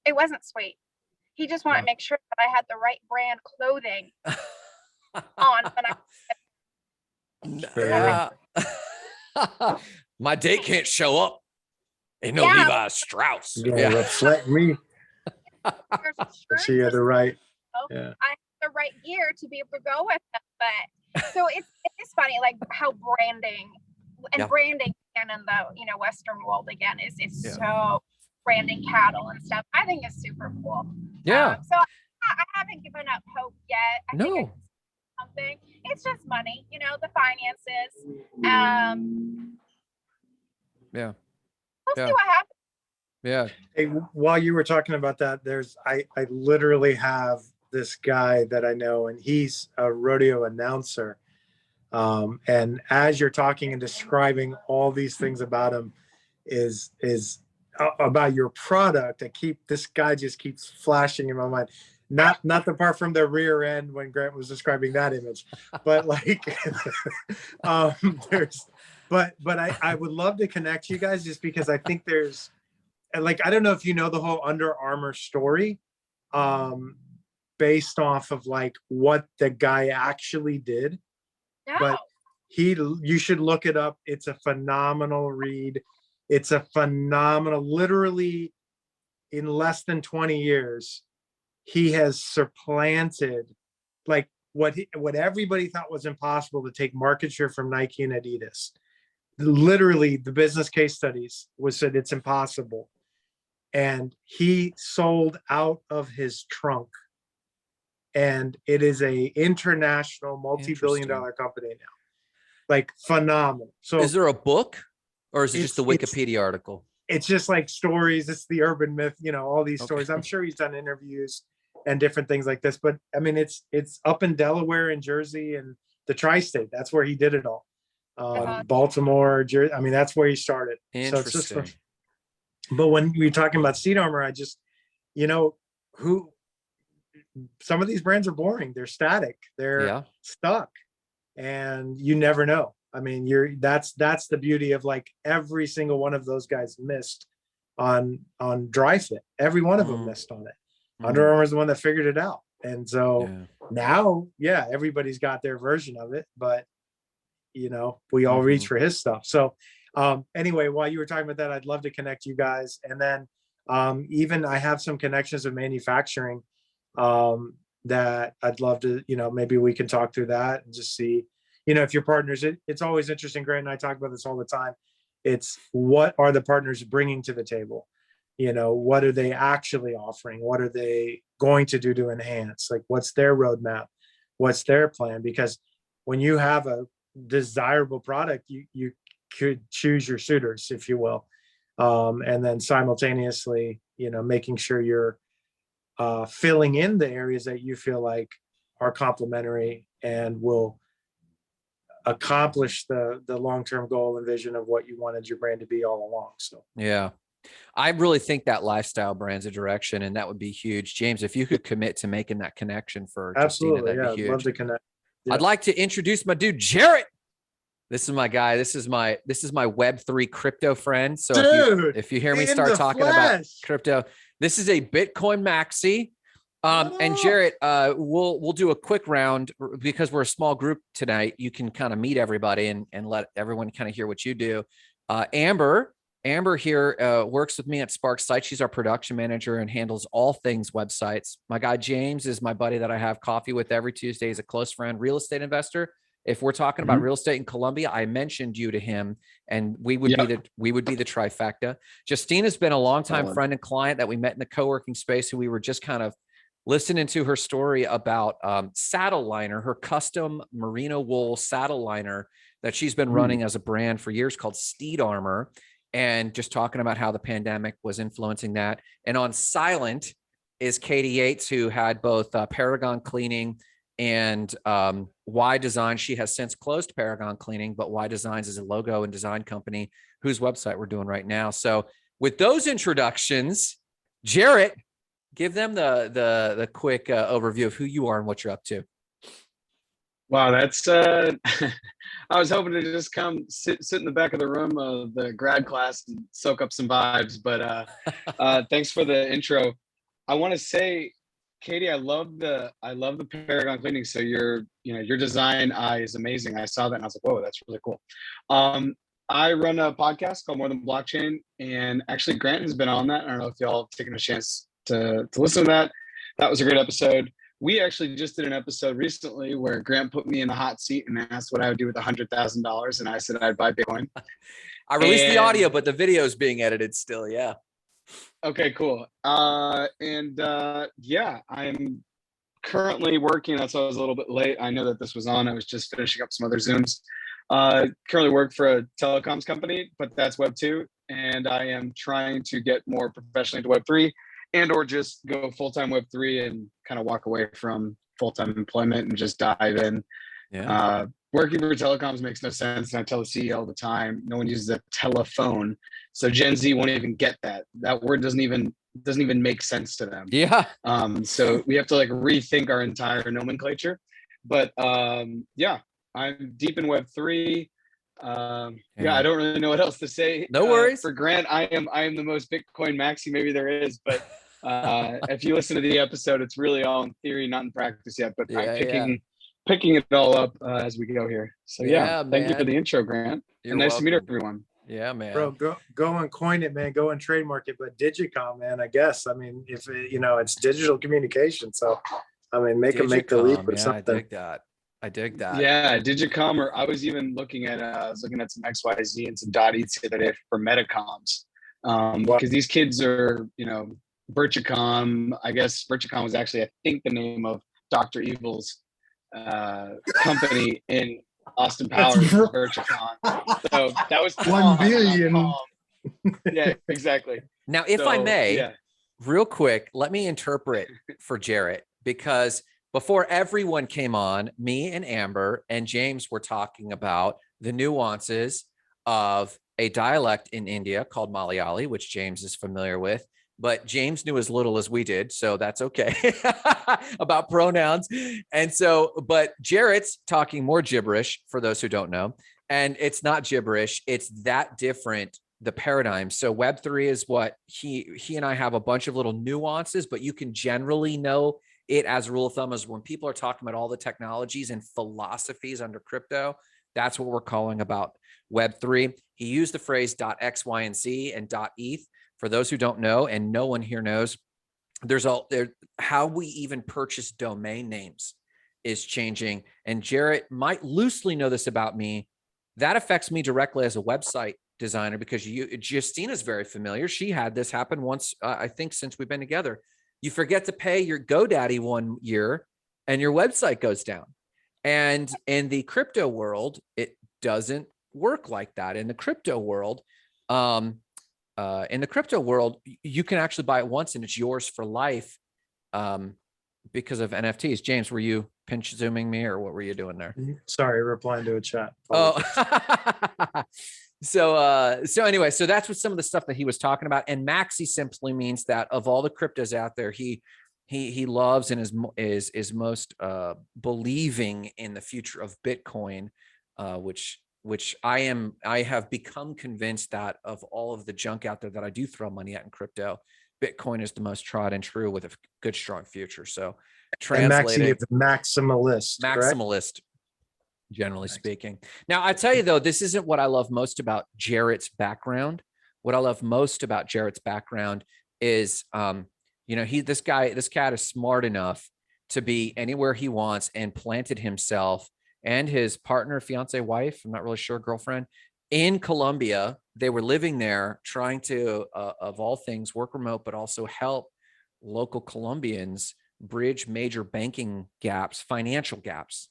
It wasn't sweet. He just wanted to make sure that I had the right brand clothing on when I My date can't show up. Ain't no Levi Strauss. Yeah, reflect me. She had the right. Yeah. I have the right gear to be able to go with them. But so it's funny, like how branding branding and in the Western world again is so branding cattle and stuff. I think it's super cool. Yeah. So I haven't given up hope yet. I think I No. can see something. It's just money, the finances. Yeah. We'll Yeah. see what happens. Yeah. Hey, while you were talking about that, I literally have this guy that I know, and he's a rodeo announcer. And as you're talking and describing all these things about him, is about your product, this guy just keeps flashing in my mind. Not the part from the rear end when Grant was describing that image, but like, but I would love to connect you guys just because I think there's, and like, I don't know if you know the whole Under Armour story, based off of like what the guy actually did, but you should look it up. It's a phenomenal read. It's a phenomenal, literally in less than 20 years, he has supplanted like what everybody thought was impossible, to take market share from Nike and Adidas. Literally the business case studies said it's impossible. And he sold out of his trunk. And it is a international multi-billion-dollar company now. Like phenomenal. So Is there a book or is it just the It's- Wikipedia article? it's just like stories. It's the urban myth, all these stories. I'm sure he's done interviews and different things like this, but I mean, it's up in Delaware and Jersey and the tri-state. That's where he did it all. Baltimore, Jersey. I mean, that's where he started. So it's just, Interesting. but when we're talking about Seed Armor, I just, who, some of these brands are boring. They're static. They're Yeah. stuck, and you never know. I mean, that's the beauty of like every single one of those guys missed on dry fit. Every one of them missed on it. Under Armour is the one that figured it out. And so now, everybody's got their version of it, but we all reach for his stuff. So anyway, while you were talking about that, I'd love to connect you guys. And then even I have some connections with manufacturing that I'd love to, maybe we can talk through that and just see, if your partners, it's always interesting. Grant and I talk about this all the time. It's what are the partners bringing to the table? What are they actually offering? What are they going to do to enhance? Like, what's their roadmap? What's their plan? Because when you have a desirable product, you could choose your suitors, if you will. And then simultaneously, making sure you're filling in the areas that you feel like are complementary and will accomplish the long-term goal and vision of what you wanted your brand to be all along. So Yeah. I really think that lifestyle brand's a direction, and that would be huge. James, if you could commit to making that connection for Justina, that'd be huge. Love to connect. Yeah. I'd like to introduce my dude, Jarrett. This is my guy. This is my Web3 crypto friend. So if you hear me start talking about crypto, this is a Bitcoin maxi. And Jarrett, we'll do a quick round because we're a small group tonight. You can kind of meet everybody and let everyone kind of hear what you do. Amber here works with me at Spark Site. She's our production manager and handles all things websites. My guy James is my buddy that I have coffee with every Tuesday. He's a close friend, real estate investor. If we're talking about real estate in Colombia, I mentioned you to him, and we would be the trifecta. Justina's been a longtime friend and client that we met in the co-working space, who we were just kind of listening to her story about Saddle Liner, her custom merino wool saddle liner that she's been running as a brand for years called Steed Armor, and just talking about how the pandemic was influencing that. And on silent is Katie Yates, who had both Paragon Cleaning and Y Design. She has since closed Paragon Cleaning, but Y Designs is a logo and design company whose website we're doing right now. So with those introductions, Jarrett, give them the quick overview of who you are and what you're up to. Wow, that's I was hoping to just come sit in the back of the room of the grad class and soak up some vibes, but thanks for the intro. I want to say, Katie, I love the Paragon Cleaning. So your design eye is amazing. I saw that and I was like, whoa, that's really cool. I run a podcast called More Than Blockchain, and actually Grant has been on that. I don't know if y'all have taken a chance to listen to that. That was a great episode. We actually just did an episode recently where Grant put me in the hot seat and asked what I would do with $100,000, and I said I'd buy Bitcoin. I released the audio, but the video is being edited still. Yeah. Okay, cool. Yeah, I'm currently working. That's why I was a little bit late. I know that this was on. I was just finishing up some other Zooms. Currently work for a telecoms company, but that's Web 2. And I am trying to get more professionally into Web 3 and or just go full-time Web 3 and kind of walk away from full-time employment and just dive in. Yeah. Working for telecoms makes no sense. And I tell the CEO all the time, no one uses a telephone. So Gen Z won't even get that. That word doesn't even make sense to them. Yeah. So we have to like rethink our entire nomenclature. But yeah, I'm deep in Web 3. Yeah, I don't really know what else to say. No worries. For Grant, I am the most Bitcoin maxi maybe there is, but if you listen to the episode, it's really all in theory, not in practice yet. But I'm picking it all up as we go here. So yeah, thank you for the intro, Grant. You're and nice welcome. to meet everyone. Yeah, man. Bro, go and coin it, man. Go and trademark it. But Digicom, man, I guess. I mean, if it's digital communication, so I mean, make them make the leap or something. I dig that. Yeah, Digicom, or I was even looking at some XYZ and some .ets the other day for Metacoms, because these kids are, Birchicom. I guess Birchicom was actually, I think, the name of Dr. Evil's company in Austin Powers, Birchicom. So that was 1 billion. Yeah, exactly. Now, if I may, real quick, let me interpret for Jarrett, because before everyone came on, me and Amber and James were talking about the nuances of a dialect in India called Malayali, which James is familiar with, but James knew as little as we did, so that's okay, about pronouns. And so, but Jarrett's talking more gibberish for those who don't know, and it's not gibberish, it's that different, the paradigm. So Web3 is what he and I have a bunch of little nuances, but you can generally know it as a rule of thumb is when people are talking about all the technologies and philosophies under crypto, that's what we're calling about Web3. He used the phrase .x, y, and z and .eth. For those who don't know, and no one here knows, how we even purchase domain names is changing. And Jarrett might loosely know this about me. That affects me directly as a website designer, because Justina's very familiar. She had this happen once, I think, since we've been together. You forget to pay your GoDaddy 1 year and your website goes down. And in the crypto world, it doesn't work like that. In the crypto world, you can actually buy it once and it's yours for life because of NFTs. James, were you pinch zooming me or what were you doing there? Sorry, replying to a chat. Oh, So anyway, so that's what some of the stuff that he was talking about. And Maxi simply means that of all the cryptos out there, he loves and is most believing in the future of Bitcoin, which I have become convinced that of all of the junk out there that I do throw money at in crypto, Bitcoin is the most tried and true with a good, strong future. So translated, maximalist, correct? Generally speaking. Now, I tell you, though, this isn't what I love most about Jarrett's background. What I love most about Jarrett's background is, this cat is smart enough to be anywhere he wants and planted himself and his partner, fiance, wife, I'm not really sure, girlfriend, in Colombia. They were living there trying to, of all things, work remote, but also help local Colombians bridge major banking gaps, financial gaps,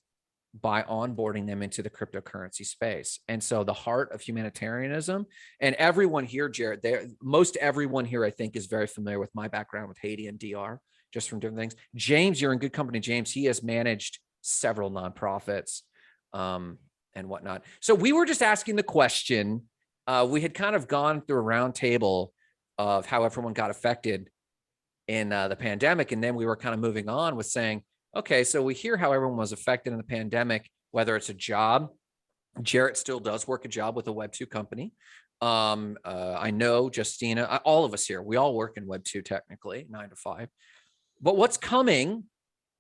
by onboarding them into the cryptocurrency space. And so the heart of humanitarianism, and everyone here, Jarrett, most everyone here, I think, is very familiar with my background with Haiti and DR, just from different things. James, you're in good company, James. He has managed several nonprofits and whatnot. So we were just asking the question, we had kind of gone through a round table of how everyone got affected in the pandemic. And then we were kind of moving on with saying, okay, so we hear how everyone was affected in the pandemic, whether it's a job. Jarrett still does work a job with a Web2 company. I know Justina, all of us here, we all work in Web2 technically, 9 to 5. But what's coming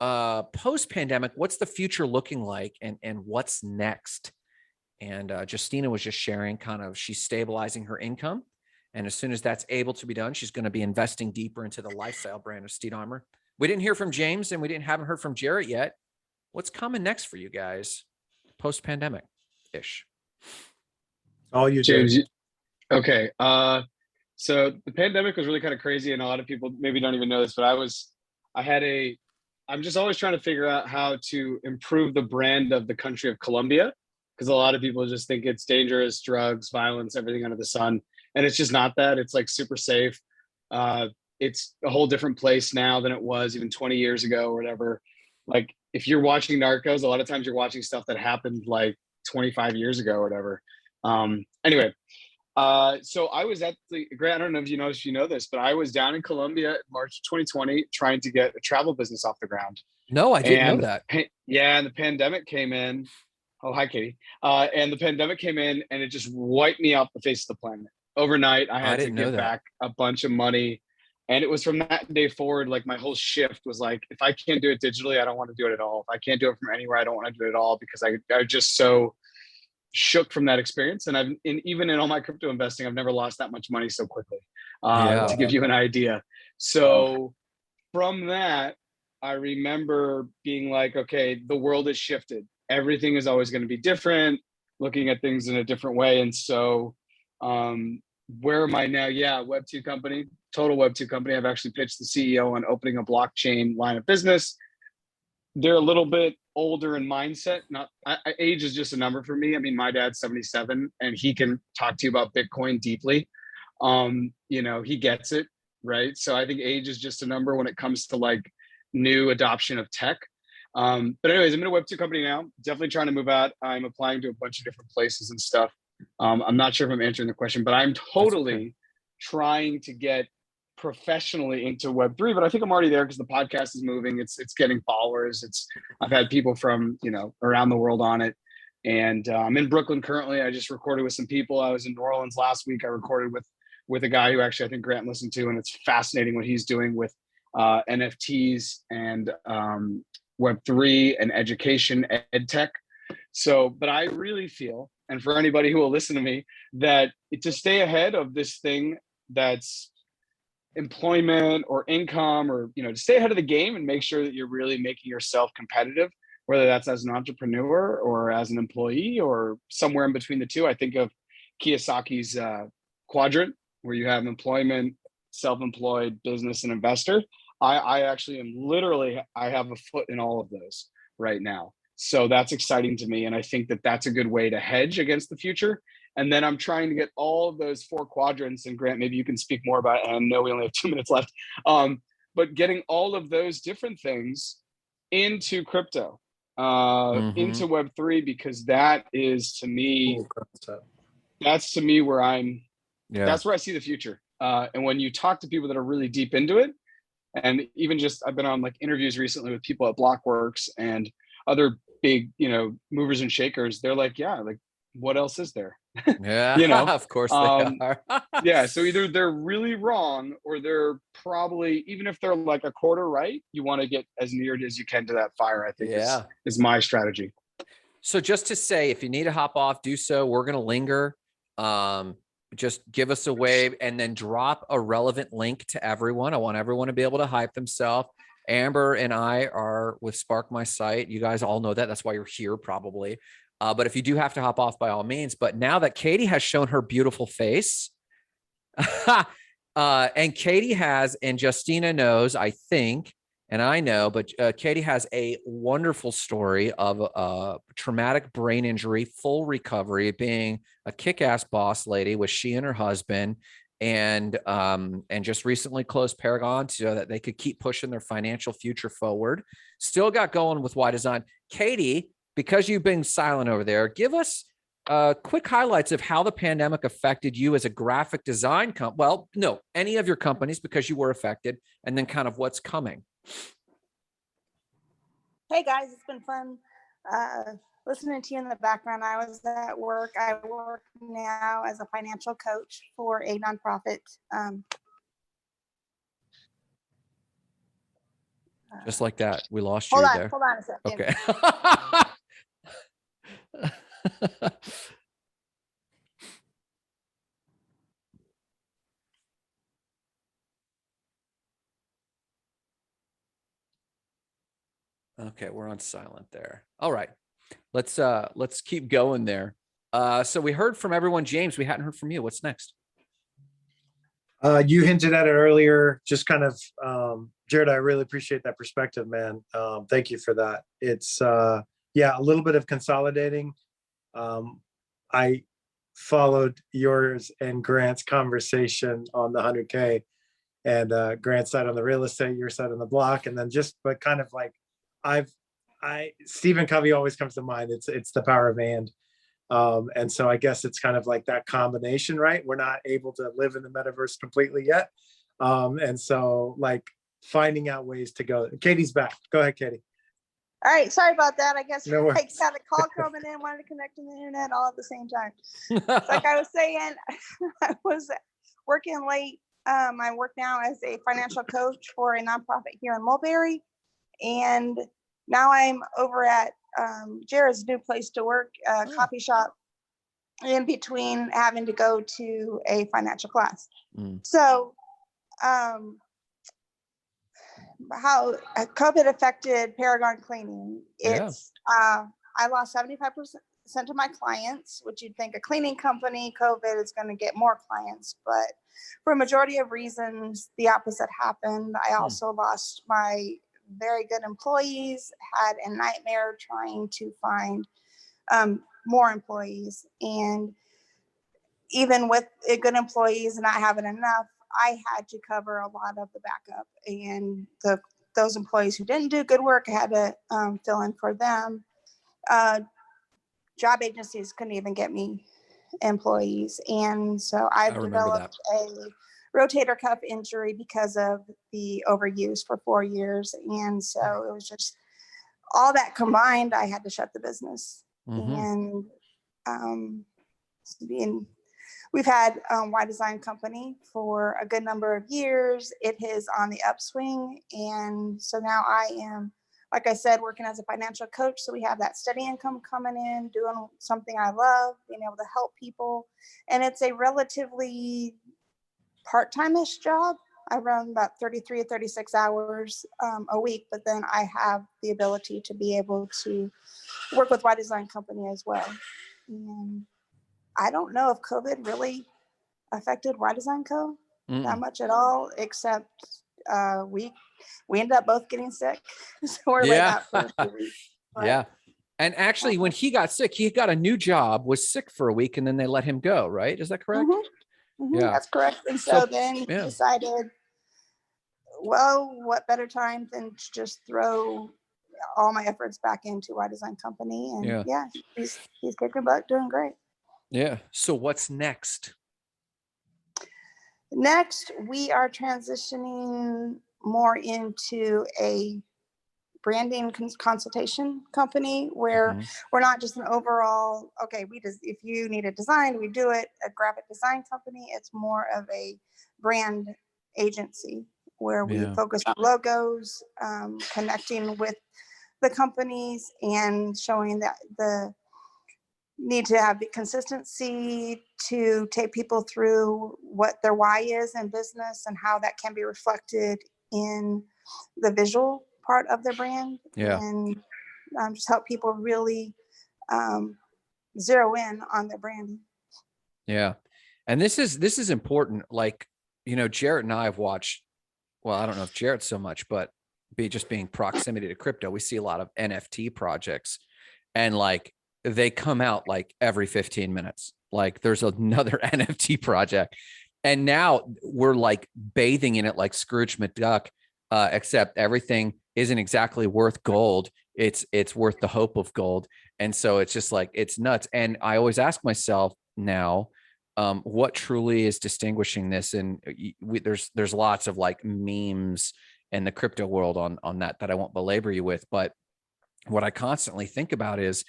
post-pandemic, what's the future looking like and what's next? And Justina was just sharing she's stabilizing her income. And as soon as that's able to be done, she's going to be investing deeper into the lifestyle brand of Steed Armor. We didn't hear from James and we haven't heard from Jarrett yet. What's coming next for you guys post-pandemic-ish? All you, James. Okay. So the pandemic was really kind of crazy, and a lot of people maybe don't even know this, but I had a I'm just always trying to figure out how to improve the brand of the country of Colombia, because a lot of people just think it's dangerous, drugs, violence, everything under the sun, and it's just not that. It's like super safe. Uh, it's a whole different place now than it was even 20 years ago or whatever. Like if you're watching Narcos, a lot of times you're watching stuff that happened like 25 years ago or whatever. Anyway, so I was at the Grant. I don't know if you know this, but I was down in Colombia in March 2020 trying to get a travel business off the ground. No, I didn't know And that. yeah, and the pandemic came in. Oh, hi, Katie. And the pandemic came in and it just wiped me off the face of the planet. Overnight, I had to didn't know give that. back a bunch of money. And it was from that day forward, like my whole shift was like, if I can't do it digitally, I don't want to do it at all. If I can't do it from anywhere, I don't want to do it at all, because I just so shook from that experience. And even in all my crypto investing, I've never lost that much money so quickly, Yeah. to give you an idea. So from that, I remember being like, okay, the world has shifted. Everything is always going to be different, looking at things in a different way. And so where am I now? Yeah, Web2 company, total Web2 company. I've actually pitched the CEO on opening a blockchain line of business. They're a little bit older in mindset. Not age is just a number for me. I mean, my dad's 77 and he can talk to you about Bitcoin deeply. He gets it, right? So I think age is just a number when it comes to like new adoption of tech. But anyways, I'm in a Web2 company now, definitely trying to move out. I'm applying to a bunch of different places and stuff. I'm not sure if I'm answering the question, but I'm totally trying to get professionally into Web3, but I think I'm already there because the podcast is moving. It's getting followers. I've had people from, around the world on it. And I'm in Brooklyn currently. I just recorded with some people. I was in New Orleans last week. I recorded with a guy who actually I think Grant listened to, and it's fascinating what he's doing with NFTs and Web3 and education, ed tech. So, but I really feel, and for anybody who will listen to me, that to stay ahead of this thing that's employment or income, or to stay ahead of the game and make sure that you're really making yourself competitive, whether that's as an entrepreneur or as an employee or somewhere in between the two. I think of Kiyosaki's quadrant, where you have employment, self-employed, business, and investor. I actually I have a foot in all of those right now. So that's exciting to me. And I think that that's a good way to hedge against the future. And then I'm trying to get all of those 4 quadrants, and Grant, maybe you can speak more about it. I know we only have 2 minutes left, but getting all of those different things into crypto, into Web3, because that is to me, that's to me where that's where I see the future. And when you talk to people that are really deep into it, and even just, I've been on like interviews recently with people at Blockworks and other big, movers and shakers. They're like, yeah, like what else is there? Yeah, of course they are. Yeah. So either they're really wrong, or they're probably, even if they're like a quarter right, you want to get as near as you can to that fire, I think is my strategy. So just to say, if you need to hop off, do so. We're going to linger. Just give us a wave and then drop a relevant link to everyone. I want everyone to be able to hype themselves. Amber and I are with Spark My Site. You guys all know that. That's why you're here probably. But if you do have to hop off, by all means. But now that Katie has shown her beautiful face, and Katie has, and Justina knows, I think, and I know, but Katie has a wonderful story of traumatic brain injury, full recovery, being a kick-ass boss lady with she and her husband, and just recently closed Paragon so that they could keep pushing their financial future forward. Still got going with Y Design. Katie, because you've been silent over there, give us quick highlights of how the pandemic affected you as a graphic design any of your companies, because you were affected, and then kind of what's coming. Hey guys, it's been fun listening to you in the background. I was at work. I work now as a financial coach for a nonprofit. Just like that, we lost you there. Hold on a second. Okay. Okay, we're on silent there. All right. Let's keep going there. So we heard from everyone. James, we hadn't heard from you. What's next? You hinted at it earlier, just kind of, Jared, I really appreciate that perspective, man. Thank you for that. It's, yeah, a little bit of consolidating. I followed yours and Grant's conversation on the 100K, and Grant's side on the real estate, your side on the block, and then but kind of like, Stephen Covey always comes to mind. It's the power of and so I guess it's kind of like that combination, right? We're not able to live in the metaverse completely yet. And so like finding out ways to go. Katie's back. Go ahead, Katie. All right, sorry about that. I guess No I worries. got a call coming in, wanted to connect to the internet all at the same time. Like I was saying, I was working late. I work now as a financial coach for a nonprofit here in Mulberry. And now I'm over at Jared's new place to work, coffee shop, in between having to go to a financial class. So how COVID affected Paragon Cleaning. It's I lost 75% of my clients, which you'd think a cleaning company, COVID is going to get more clients, but for a majority of reasons, the opposite happened. I also lost my very good employees, had a nightmare trying to find more employees. And even with good employees and not having enough, I had to cover a lot of the backup, and those employees who didn't do good work, I had to fill in for them. Job agencies couldn't even get me employees. And so I've developed a rotator cuff injury because of the overuse for 4 years. And so it was just all that combined, I had to shut the business. And we've had Y Design Company for a good number of years. It is on the upswing. And so now I am, like I said, working as a financial coach. So we have that steady income coming in, doing something I love, being able to help people. And it's a relatively part-time-ish job. I run about 33 or 36 hours a week, but then I have the ability to be able to work with Y Design Company as well. And I don't know if COVID really affected Y Design Co. that much at all, except we ended up both getting sick. So we're laid out for a week. Yeah. And actually, when he got sick, he got a new job, was sick for a week, and then they let him go, right? Is that correct? Yeah, that's correct. And so then he decided, well, what better time than to just throw all my efforts back into Y Design Company. And he's kicking butt, doing great. Yeah. So what's next? Next, we are transitioning more into a branding consultation company where we're not just an overall, okay, if you need a design, we do it, a graphic design company. It's more of a brand agency where we focus on logos, connecting with the companies and showing that the need to have the consistency to take people through what their why is in business and how that can be reflected in the visual part of their brand. And just help people really zero in on their branding. Yeah. And this is important. Like, Jarrett and I have watched, well, I don't know if Jarrett so much, but being proximity to crypto, we see a lot of NFT projects, and like they come out like every 15 minutes. Like there's another NFT project. And now we're like bathing in it like Scrooge McDuck, except everything isn't exactly worth gold. It's worth the hope of gold. And so it's just like, it's nuts. And I always ask myself now, what truly is distinguishing this? And there's lots of like memes in the crypto world on that I won't belabor you with. But what I constantly think about is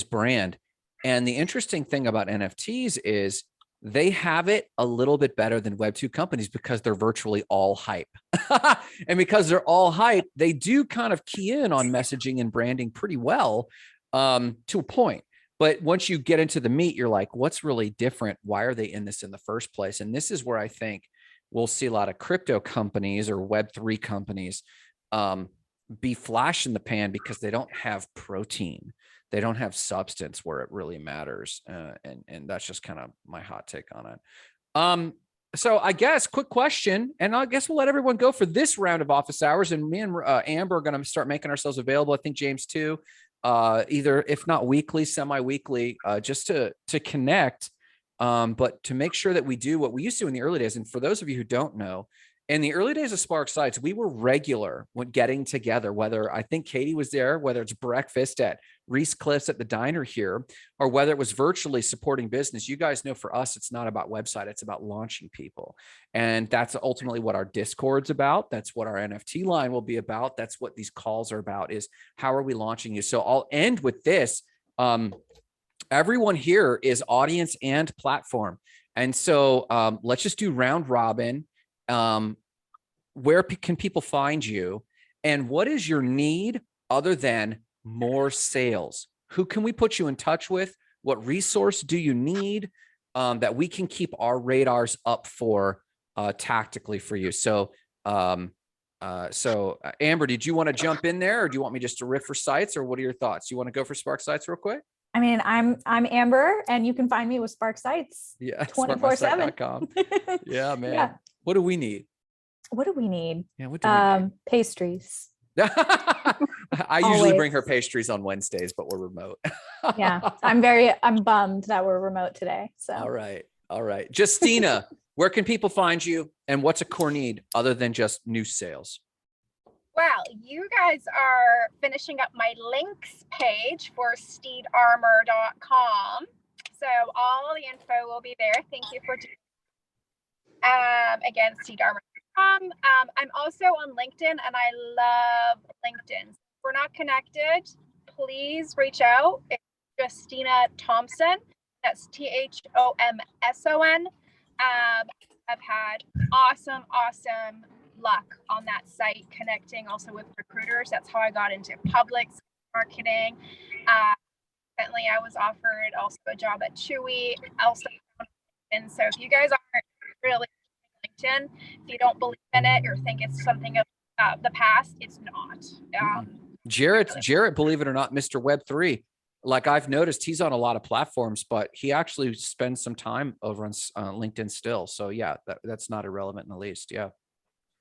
brand. And the interesting thing about NFTs is they have it a little bit better than Web2 companies because they're virtually all hype. And because they're all hype, they do kind of key in on messaging and branding pretty well, to a point. But once you get into the meat, you're like, what's really different? Why are they in this in the first place? And this is where I think we'll see a lot of crypto companies or Web3 companies be flash in the pan because they don't have protein. They don't have substance where it really matters. And that's just kind of my hot take on it. So I guess quick question, and I guess we'll let everyone go for this round of office hours. And me and Amber are going to start making ourselves available. I think James too, either if not weekly, semi-weekly, just to connect, but to make sure that we do what we used to in the early days. And for those of you who don't know, in the early days of Spark Sites, we were regular when getting together, whether I think Katie was there, whether it's breakfast at Reese Cliffs at the diner here, or whether it was virtually supporting business. You guys know for us, it's not about website, it's about launching people. And that's ultimately what our Discord's about. That's what our NFT line will be about. That's what these calls are about, is how are we launching you? So I'll end with this. Everyone here is audience and platform. And so let's just do round robin. Where can people find you, and what is your need other than more sales? Who can we put you in touch with? What resource do you need that we can keep our radars up for tactically for you? So, Amber, did you want to jump in there, or do you want me just to riff for sites, or what are your thoughts? You want to go for Spark Sites real quick? I mean, I'm Amber, and you can find me with Spark Sites. Yeah, 24/7. Yeah, man. Yeah. What do we need? What do we need? Yeah, what do we need? Pastries. I usually Always. bring her pastries on Wednesdays, but we're remote. Yeah, I'm bummed that we're remote today. So All right. Justina, where can people find you, and what's a core need other than just new sales? Well, you guys are finishing up my links page for steedarmor.com. So all the info will be there. Thank you for again, steedarmor.com. I'm also on LinkedIn, and I love LinkedIn. If we're not connected, please reach out. It's Justina Thompson. That's THOMSON. I've had awesome luck on that site, connecting also with recruiters. That's how I got into public marketing. Recently, I was offered also a job at Chewy. Also, and so if you guys aren't really LinkedIn, if you don't believe in it or think it's something of the past, it's not. Jarrett, believe it or not, Mr. Web3, like I've noticed, he's on a lot of platforms, but he actually spends some time over on LinkedIn still. So yeah, that's not irrelevant in the least. Yeah.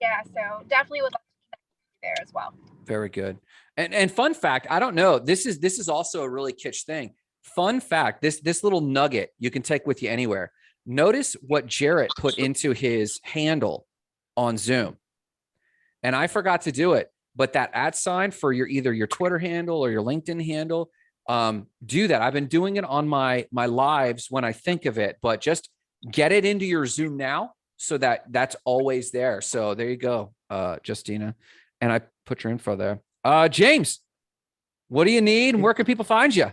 Yeah, so definitely would like to connect there as well. Very good. And fun fact, I don't know, this is also a really kitsch thing. Fun fact, this little nugget you can take with you anywhere. Notice what Jarrett put into his handle on Zoom. And I forgot to do it, but that @ for either your Twitter handle or your LinkedIn handle, do that. I've been doing it on my lives when I think of it, but just get it into your Zoom now, so that's always there. So there you go, Justina. And I put your info there. James, what do you need, and where can people find you?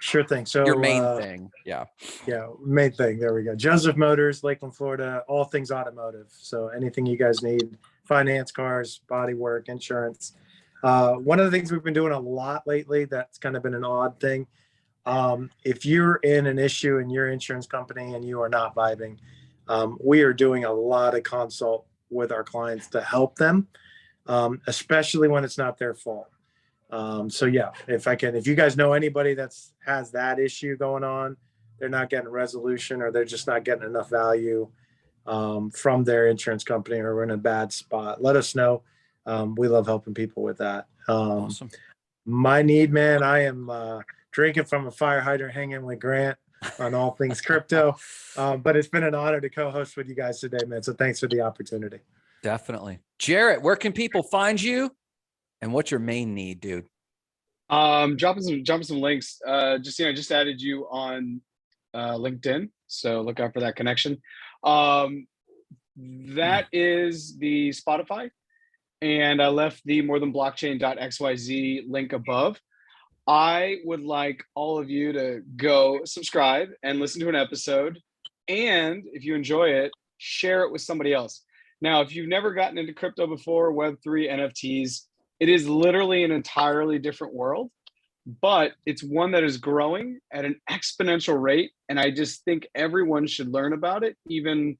Sure thing. So Your main thing. Yeah. Yeah, main thing. There we go. Joseph Motors, Lakeland, Florida, all things automotive. So anything you guys need, finance, cars, body work, insurance. One of the things we've been doing a lot lately, that's kind of been an odd thing. If you're in an issue in your insurance company and you are not vibing, we are doing a lot of consult with our clients to help them, especially when it's not their fault. So yeah, if you guys know anybody has that issue going on, they're not getting resolution, or they're just not getting enough value from their insurance company, or we're in a bad spot, let us know. We love helping people with that. Awesome. My need, man, I am drinking from a fire hydrant, hanging with Grant on all things crypto. But it's been an honor to co-host with you guys today, man. So thanks for the opportunity. Definitely. Jarrett, where can people find you, and what's your main need, dude? Dropping some links. Just added you on LinkedIn, so look out for that connection. That is the Spotify, and I left the morethanblockchain.xyz link above. I would like all of you to go subscribe and listen to an episode, and if you enjoy it, share it with somebody else. Now, if you've never gotten into crypto before, Web3, NFTs, it is literally an entirely different world, but it's one that is growing at an exponential rate. And I just think everyone should learn about it, even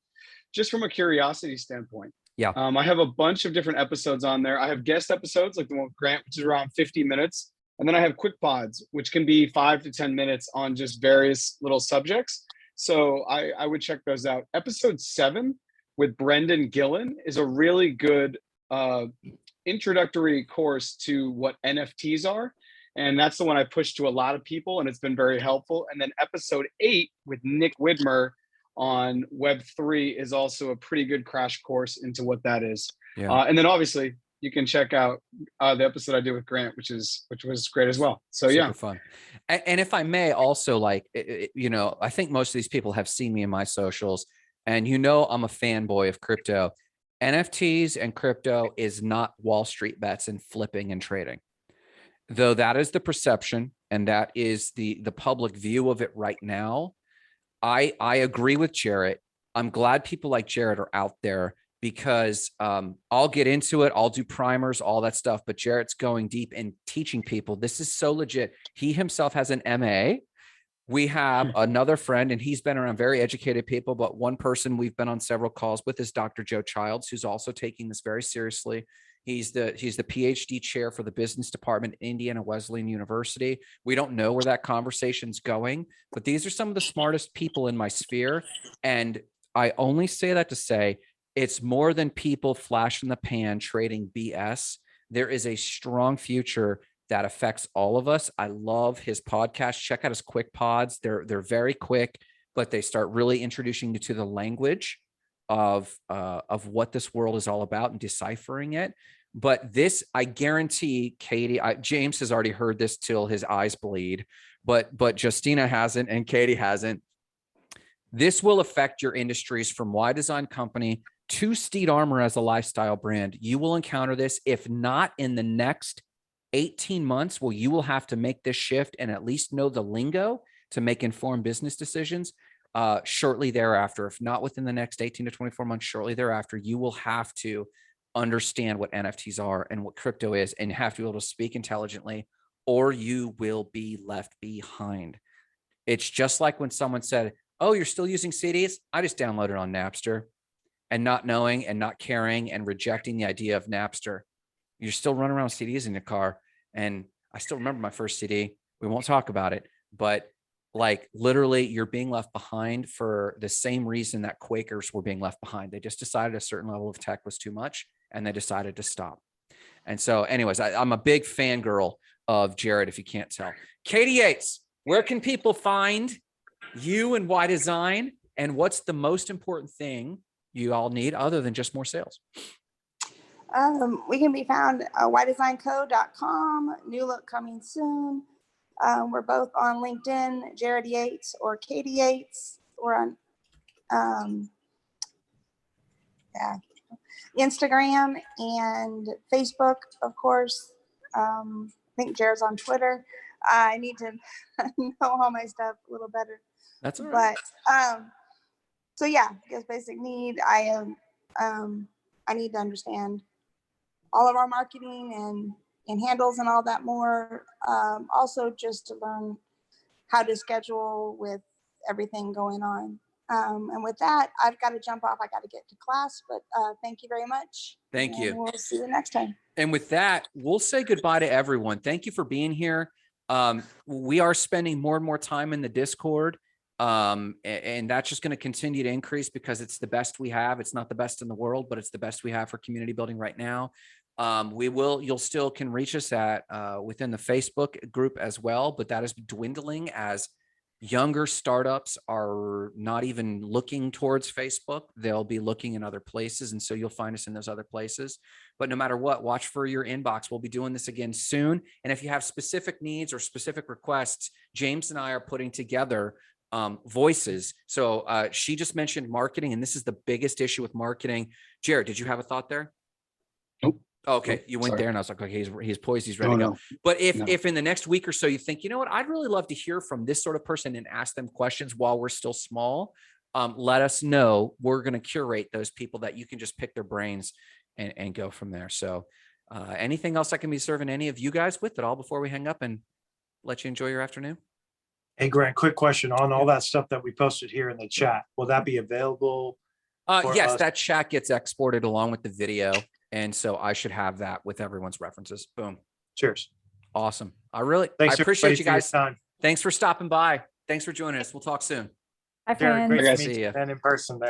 just from a curiosity standpoint. Yeah. I have a bunch of different episodes on there. I have guest episodes like the one with Grant, which is around 50 minutes. And then I have quick pods, which can be 5 to 10 minutes on just various little subjects. So I would check those out. Episode 7 with Brendan Gillen is a really good introductory course to what NFTs are. And that's the one I pushed to a lot of people, and it's been very helpful. And then episode 8 with Nick Widmer on Web3 is also a pretty good crash course into what that is. Yeah. And then obviously you can check out the episode I did with Grant, which was great as well. So Super yeah, fun. And if I may also, like, you know, I think most of these people have seen me in my socials, and you know, I'm a fanboy of crypto. NFTs and crypto is not Wall Street bets and flipping and trading, though that is the perception and that is the public view of it right now. I agree with Jarrett. I'm glad people like Jarrett are out there, because I'll get into it. I'll do primers, all that stuff. But Jarrett's going deep and teaching people. This is so legit. He himself has an MA. We have another friend, and he's been around very educated people. But one person we've been on several calls with is Dr. Joe Childs, who's also taking this very seriously. He's the PhD chair for the business department at Indiana Wesleyan University. We don't know where that conversation's going, but these are some of the smartest people in my sphere. And I only say that to say it's more than people flash in the pan trading BS. There is a strong future that affects all of us. I love his podcast. Check out his quick pods. They're very quick, but they start really introducing you to the language of what this world is all about and deciphering it. But this, I guarantee, Katie, James has already heard this till his eyes bleed, but Justina hasn't and Katie hasn't. This will affect your industries from Y Design Company to Steed Armor as a lifestyle brand. You will encounter this, if not in the next 18 months, well, you will have to make this shift and at least know the lingo to make informed business decisions. Shortly thereafter, if not within the next 18 to 24 months, shortly thereafter, you will have to understand what NFTs are and what crypto is, and have to be able to speak intelligently, or you will be left behind. It's just like when someone said, "Oh, you're still using CDs?" I just downloaded on Napster, and not knowing and not caring and rejecting the idea of Napster. You're still running around with CDs in your car. And I still remember my first CD. We won't talk about it, but like literally you're being left behind for the same reason that Quakers were being left behind. They just decided a certain level of tech was too much and they decided to stop. And so anyways, I'm a big fangirl of Jarrett, if you can't tell. Katie Yates, where can people find you and Y Design, and what's the most important thing you all need other than just more sales? We can be found at ydesignco.com. New look coming soon. We're both on LinkedIn, Jared Yates or Katie Yates. We're on Instagram and Facebook, of course. I think Jared's on Twitter. I need to know all my stuff a little better. That's all right. But so yeah, just basic need. I need to understand all of our marketing and handles and all that more. Also just to learn how to schedule with everything going on. And with that, I've got to jump off. I got to get to class, but thank you very much. Thank you. We'll see you next time. And with that, we'll say goodbye to everyone. Thank you for being here. We are spending more and more time in the Discord. And that's just going to continue to increase because it's the best we have. It's not the best in the world, but it's the best we have for community building right now. You'll still can reach us at within the Facebook group as well, but that is dwindling as younger startups are not even looking towards Facebook. They'll be looking in other places. And so you'll find us in those other places. But no matter what, watch for your inbox. We'll be doing this again soon. And if you have specific needs or specific requests, James and I are putting together voices. So she just mentioned marketing, and this is the biggest issue with marketing. Jared, did you have a thought there? Nope. Okay, you went Sorry. there and I was like, okay, he's poised, he's ready to go. But if in the next week or so you think, you know what, I'd really love to hear from this sort of person and ask them questions while we're still small, let us know. We're going to curate those people that you can just pick their brains and go from there. So anything else I can be serving any of you guys with at all before we hang up and let you enjoy your afternoon? Hey, Grant, quick question on all that stuff that we posted here in the chat. Will that be available? Yes, us? that chat gets exported along with the video. And so I should have that with everyone's references. Boom. Cheers. Awesome. I Thanks appreciate you everybody for your guys. time. Thanks for stopping by. Thanks for joining us. We'll talk soon. Hi, Derek, friends. great guys. to meet See you ya. and in person there.